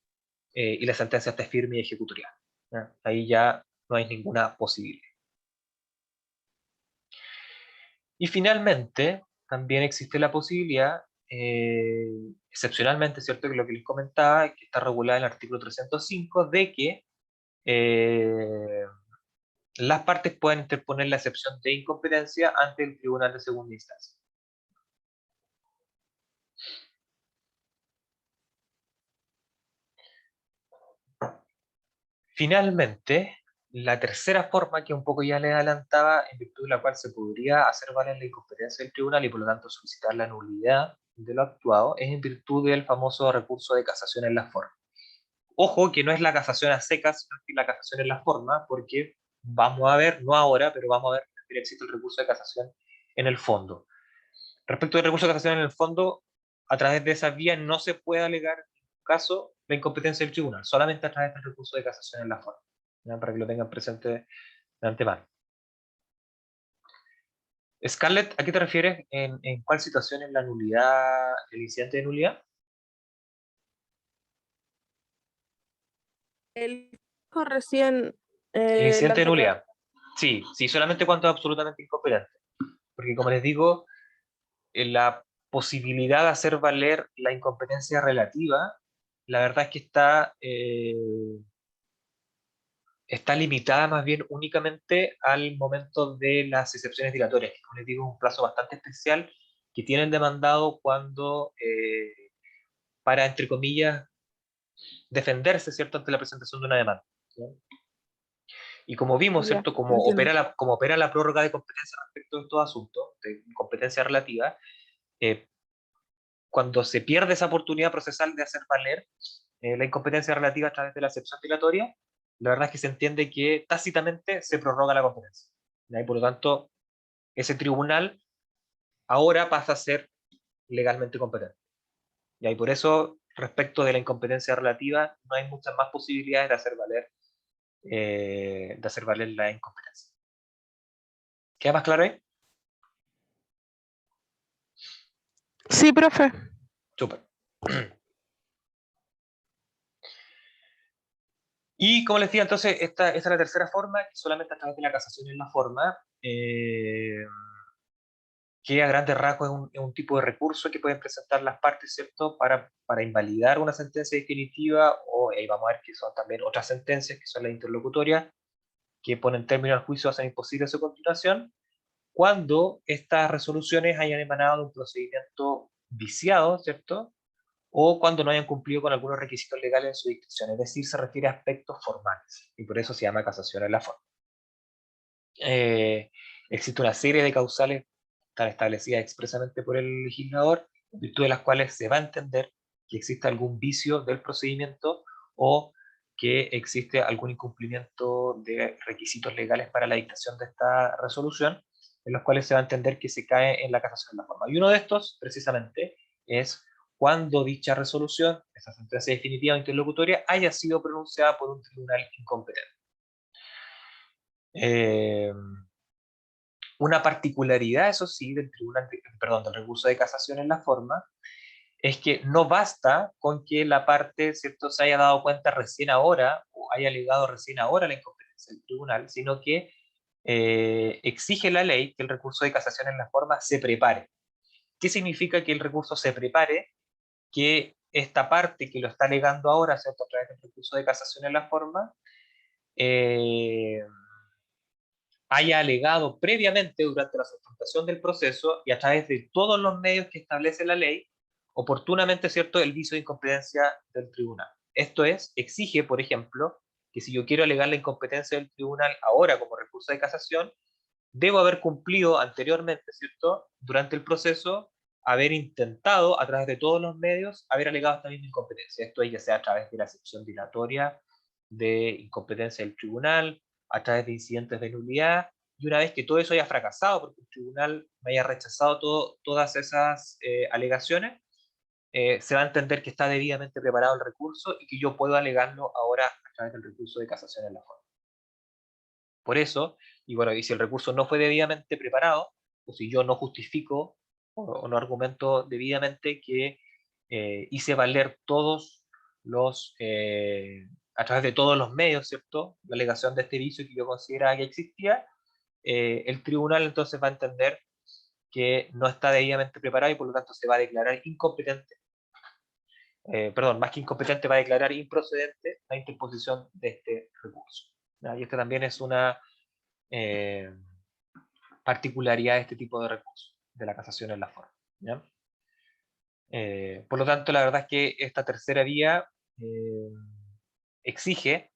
y la sentencia esté firme y ejecutoriada, ¿ya? Ahí ya no hay ninguna posibilidad. Y finalmente, también existe la posibilidad, excepcionalmente, ¿cierto?, que lo que les comentaba, que está regulada en el artículo 305, de que las partes pueden interponer la excepción de incompetencia ante el tribunal de segunda instancia. Finalmente, la tercera forma, que un poco ya les adelantaba, en virtud de la cual se podría hacer valer la incompetencia del tribunal y por lo tanto solicitar la nulidad de lo actuado, es en virtud del famoso recurso de casación en la forma. Ojo que no es la casación a secas, sino que la casación en la forma, porque vamos a ver, no ahora, pero vamos a ver que existe el recurso de casación en el fondo. Respecto del recurso de casación en el fondo, a través de esa vía no se puede alegar en ningún caso la incompetencia del tribunal, solamente a través del recurso de casación en la forma, ¿ya?, para que lo tengan presente de antemano. Scarlett, ¿a qué te refieres? ¿En cuál situación es la nulidad, el incidente de nulidad? Él dijo recién El la incidente de anterior. nulidad. Sí, sí, solamente cuando es absolutamente incompetente. Porque como les digo, la posibilidad de hacer valer la incompetencia relativa, la verdad es que está limitada más bien únicamente al momento de las excepciones dilatorias, que como les digo es un plazo bastante especial que tienen demandado cuando, para, entre comillas, defenderse, ¿cierto?, ante la presentación de una demanda, ¿sí? Y como vimos, Ya, ¿cierto?, entiendo. como opera la prórroga de competencia respecto de estos asuntos, de competencia relativa, eh, cuando se pierde esa oportunidad procesal de hacer valer la incompetencia relativa a través de la excepción dilatoria, la verdad es que se entiende que tácitamente se prorroga la competencia, ¿ya? Y por lo tanto, ese tribunal ahora pasa a ser legalmente competente, ¿ya? Y por eso, respecto de la incompetencia relativa, no hay muchas más posibilidades de hacer valer la incompetencia. ¿Queda más claro ahí? Sí, profe. Súper. Y como les decía, entonces, esta es la tercera forma, que solamente a través de la casación es la forma, que a grandes rasgos es un tipo de recurso que pueden presentar las partes, ¿cierto?, para invalidar una sentencia definitiva, o ahí vamos a ver que son también otras sentencias, que son las interlocutorias, que ponen término al juicio, hacen imposible su continuación, cuando estas resoluciones hayan emanado de un procedimiento viciado, ¿cierto?, o cuando no hayan cumplido con algunos requisitos legales en su dictación, es decir, se refiere a aspectos formales, y por eso se llama casación en la forma. Existe una serie de causales tan establecidas expresamente por el legislador, en virtud de las cuales se va a entender que existe algún vicio del procedimiento o que existe algún incumplimiento de requisitos legales para la dictación de esta resolución, en los cuales se va a entender que se cae en la casación de la forma. Y uno de estos, precisamente, es cuando dicha resolución, esa sentencia definitiva o interlocutoria, haya sido pronunciada por un tribunal incompetente. Una particularidad, eso sí, del del recurso de casación en la forma, es que no basta con que la parte, ¿cierto?, se haya dado cuenta recién ahora o haya alegado recién ahora la incompetencia del tribunal, sino que exige la ley que el recurso de casación en la forma se prepare. ¿Qué significa que el recurso se prepare? Que esta parte que lo está alegando ahora, ¿cierto?, a través del recurso de casación en la forma, haya alegado previamente durante la sustentación del proceso y a través de todos los medios que establece la ley, oportunamente, ¿cierto?, el vicio de incompetencia del tribunal. Esto es, exige, por ejemplo, que si yo quiero alegar la incompetencia del tribunal ahora como recurso de casación, debo haber cumplido anteriormente, ¿cierto?, durante el proceso, haber intentado, a través de todos los medios, haber alegado esta misma incompetencia. Esto es ya sea a través de la excepción dilatoria de incompetencia del tribunal, a través de incidentes de nulidad, y una vez que todo eso haya fracasado, porque el tribunal me haya rechazado todas esas alegaciones, se va a entender que está debidamente preparado el recurso y que yo puedo alegarlo ahora a través del recurso de casación en la forma. Por eso, y bueno, y si el recurso no fue debidamente preparado, o si yo no justifico o no argumento debidamente que hice valer a través de todos los medios, ¿cierto?, la alegación de este vicio que yo consideraba que existía, el tribunal entonces va a entender que no está debidamente preparado y por lo tanto se va a declarar incompetente, más que incompetente, va a declarar improcedente la interposición de este recurso, ¿ya? Y esta también es una eh, particularidad de este tipo de recursos, de la casación en la forma, ¿ya? Por lo tanto, la verdad es que esta tercera vía eh, exige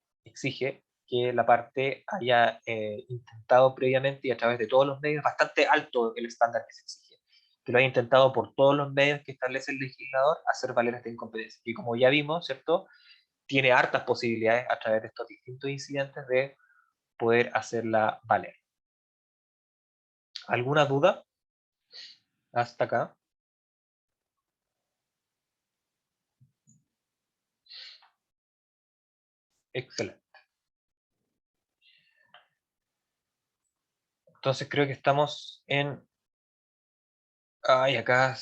que la parte haya intentado previamente y a través de todos los medios, bastante alto el estándar que se exige, que lo haya intentado por todos los medios que establece el legislador hacer valer esta incompetencia. Y como ya vimos, ¿cierto?, tiene hartas posibilidades a través de estos distintos incidentes de poder hacerla valer. ¿Alguna duda hasta acá? Excelente. Entonces creo que estamos en... Ay, acá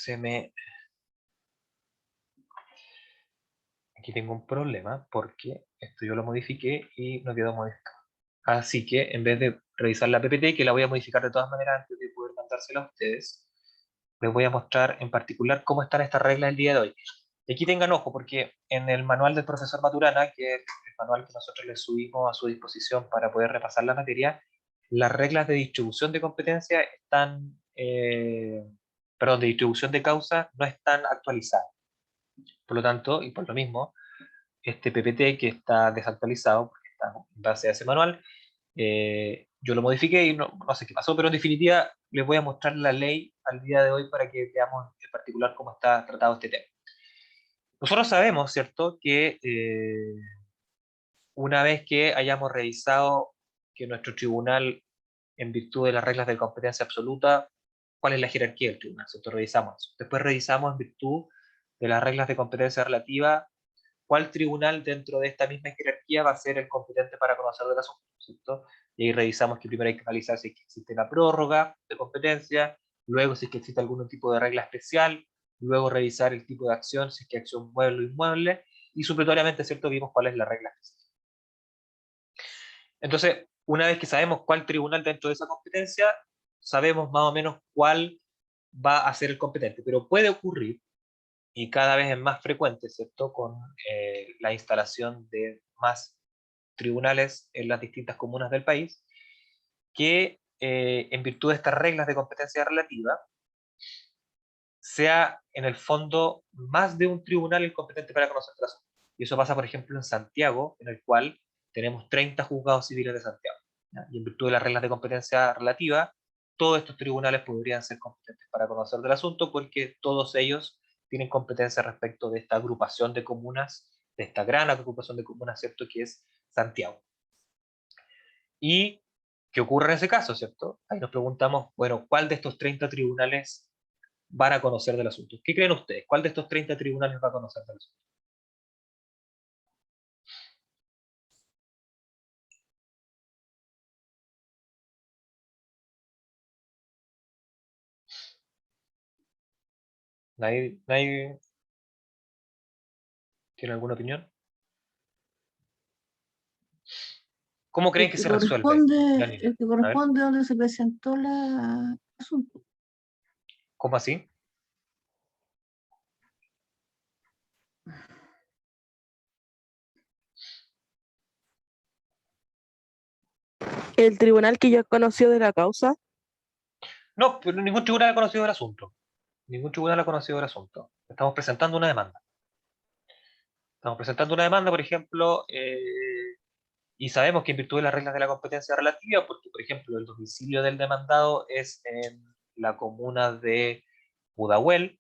Aquí tengo un problema porque esto yo lo modifiqué y no quedó modificado. Así que en vez de revisar la PPT, que la voy a modificar de todas maneras antes de poder mandársela a ustedes, les voy a mostrar en particular cómo están estas reglas el día de hoy. Y aquí tengan ojo, porque en el manual del profesor Maturana, que es el manual que nosotros les subimos a su disposición para poder repasar la materia, las reglas de distribución de competencia están, perdón, de distribución de causa no están actualizadas. Por lo tanto, y por lo mismo, este PPT que está desactualizado, porque está en base a ese manual, yo lo modifiqué y no sé qué pasó, pero en definitiva les voy a mostrar la ley al día de hoy para que veamos en particular cómo está tratado este tema. Nosotros sabemos, ¿cierto?, que una vez que hayamos revisado que nuestro tribunal, en virtud de las reglas de competencia absoluta, cuál es la jerarquía del tribunal, ¿cierto? Revisamos eso. Después revisamos en virtud de las reglas de competencia relativa cuál tribunal dentro de esta misma jerarquía va a ser el competente para conocer del asunto, ¿cierto? Y ahí revisamos que primero hay que analizar si existe la prórroga de competencia, luego si es que existe algún tipo de regla especial, luego revisar el tipo de acción, si es que acción mueble o inmueble, y supletoriamente, ¿cierto?, vimos cuál es la regla especial. Entonces, una vez que sabemos cuál tribunal dentro de esa competencia, sabemos más o menos cuál va a ser el competente, pero puede ocurrir, y cada vez es más frecuente, ¿cierto?, con la instalación de más tribunales en las distintas comunas del país, que en virtud de estas reglas de competencia relativa, sea en el fondo más de un tribunal el competente para conocer el asunto. Y eso pasa, por ejemplo, en Santiago, en el cual tenemos 30 juzgados civiles de Santiago, ¿ya? Y en virtud de las reglas de competencia relativa, todos estos tribunales podrían ser competentes para conocer del asunto, porque todos ellos tienen competencia respecto de esta agrupación de comunas, de esta gran agrupación de comunas, ¿cierto?, que es Santiago. ¿Y qué ocurre en ese caso, cierto? Ahí nos preguntamos, bueno, ¿cuál de estos 30 tribunales van a conocer del asunto? ¿Qué creen ustedes? ¿Cuál de estos 30 tribunales va a conocer del asunto? ¿Nadie tiene alguna opinión? ¿Cómo creen El que que se resuelve? corresponde, Yanine? el que A ver, corresponde donde se presentó la asunto. ¿cómo así? El tribunal que ya conoció de la causa, No, pero ningún tribunal ha conocido el asunto. Ningún tribunal ha conocido el asunto. Estamos presentando una demanda. Estamos presentando una demanda, por ejemplo, y sabemos que en virtud de las reglas de la competencia relativa, porque, por ejemplo, el domicilio del demandado es en la comuna de Pudahuel.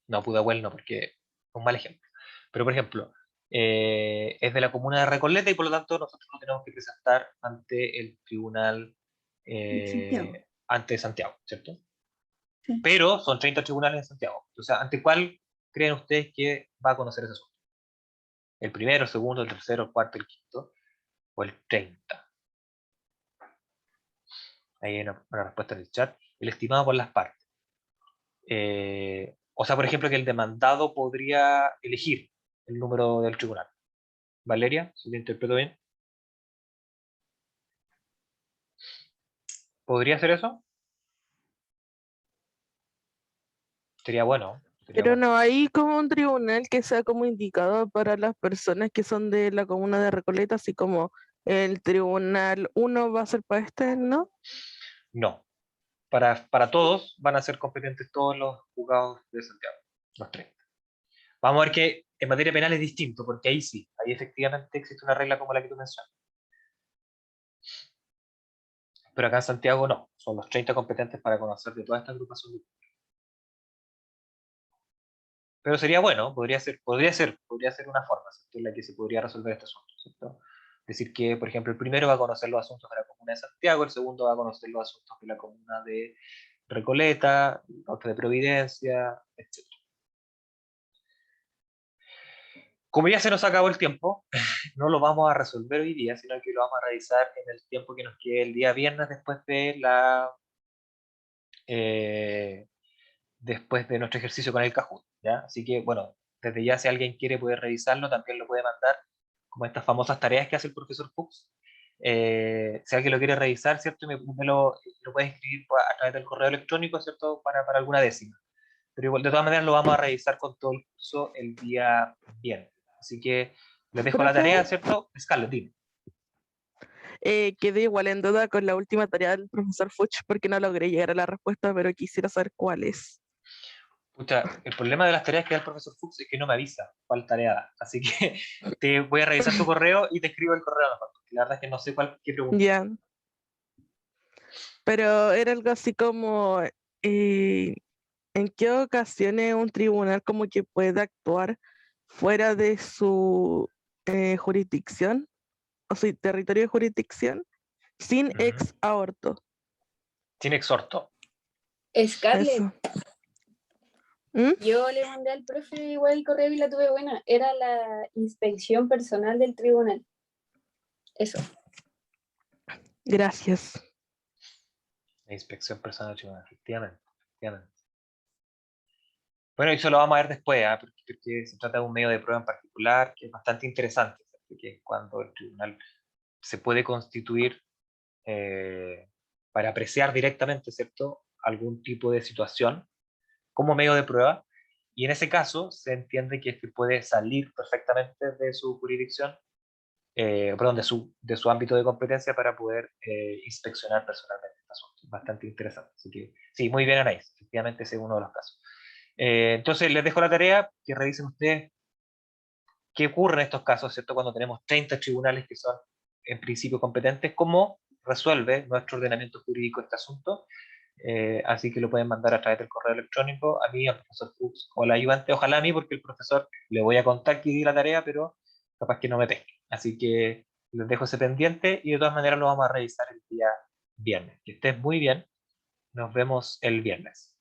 No, Pudahuel no, porque es un mal ejemplo. Pero, por ejemplo, es de la comuna de Recoleta y por lo tanto nosotros lo tenemos que presentar ante el tribunal, Santiago. ante Santiago, ¿cierto? Sí. Pero son 30 tribunales en Santiago. O sea, ¿ante cuál creen ustedes que va a conocer ese asunto? ¿El primero, el segundo, el tercero, el cuarto, el quinto? ¿O el 30? Ahí hay una respuesta en el chat. El estimado por las partes. O sea, por ejemplo, que el demandado podría elegir el número del tribunal. Valeria, si te interpreto bien. ¿Podría hacer eso? Sería bueno. Sería pero bueno. no hay como un tribunal que sea como indicado para las personas que son de la comuna de Recoleta, así como el tribunal 1 va a ser para este, ¿no? No. Para todos van a ser competentes todos los juzgados de Santiago, los 30. Vamos a ver que en materia penal es distinto, porque ahí sí, ahí efectivamente existe una regla como la que tú mencionas. Pero acá en Santiago no, son los 30 competentes para conocer de toda esta agrupación de... Pero sería bueno, podría ser una forma, ¿cierto?, en la que se podría resolver este asunto, ¿cierto? Decir que, por ejemplo, el primero va a conocer los asuntos de la comuna de Santiago, el segundo va a conocer los asuntos de la comuna de Recoleta, otro de Providencia, etc. Como ya se nos acabó el tiempo, no lo vamos a resolver hoy día, sino que lo vamos a revisar en el tiempo que nos quede el día viernes después de nuestro ejercicio con el Kahoot, ¿ya? Así que, bueno, desde ya si alguien quiere poder revisarlo, también lo puede mandar como estas famosas tareas que hace el profesor Fuchs. Si alguien lo quiere revisar, ¿cierto? Lo puede escribir a través del correo electrónico, ¿cierto? Para alguna décima. Pero igual, de todas maneras, lo vamos a revisar con todo el curso el día viernes. Así que les dejo la Profe, tarea, ¿cierto? Scarlett, dime. quedé igual en duda con la última tarea del profesor Fuchs porque no logré llegar a la respuesta, pero quisiera saber cuál es. Pucha, el problema de las tareas que da el profesor Fuchs es que no me avisa cuál tarea da. Así que te voy a revisar tu correo y te escribo el correo mejor, porque la verdad es que no sé qué pregunta. Ya. Pero era algo así como, ¿en qué ocasiones un tribunal como que puede actuar fuera de su jurisdicción, o su territorio de jurisdicción, sin ex aorto? Sin exhorto. Scarlett, Eso. ¿Mm? yo le mandé al profe igual el correo y la tuve buena. Era la inspección personal del tribunal. Eso. Gracias. La inspección personal del tribunal, efectivamente. Bueno, eso lo vamos a ver después, porque se trata de un medio de prueba en particular que es bastante interesante, ¿cierto? Que es cuando el tribunal se puede constituir para apreciar directamente, ¿cierto?, algún tipo de situación como medio de prueba, y en ese caso se entiende que puede salir perfectamente de su jurisdicción, perdón, de su ámbito de competencia para poder inspeccionar personalmente este asunto. Bastante interesante. Así que, sí, muy bien, Anaís. Efectivamente, ese es uno de los casos. Entonces, les dejo la tarea, que revisen ustedes qué ocurre en estos casos, ¿cierto? Cuando tenemos 30 tribunales que son, en principio, competentes, cómo resuelve nuestro ordenamiento jurídico este asunto. Así que lo pueden mandar a través del correo electrónico a mí, al profesor Fuchs o al ayudante, ojalá a mí, porque el profesor le voy a contar que di la tarea, pero capaz que no me pesque. Así que les dejo ese pendiente y de todas maneras lo vamos a revisar el día viernes. Que estés muy bien. Nos vemos el viernes.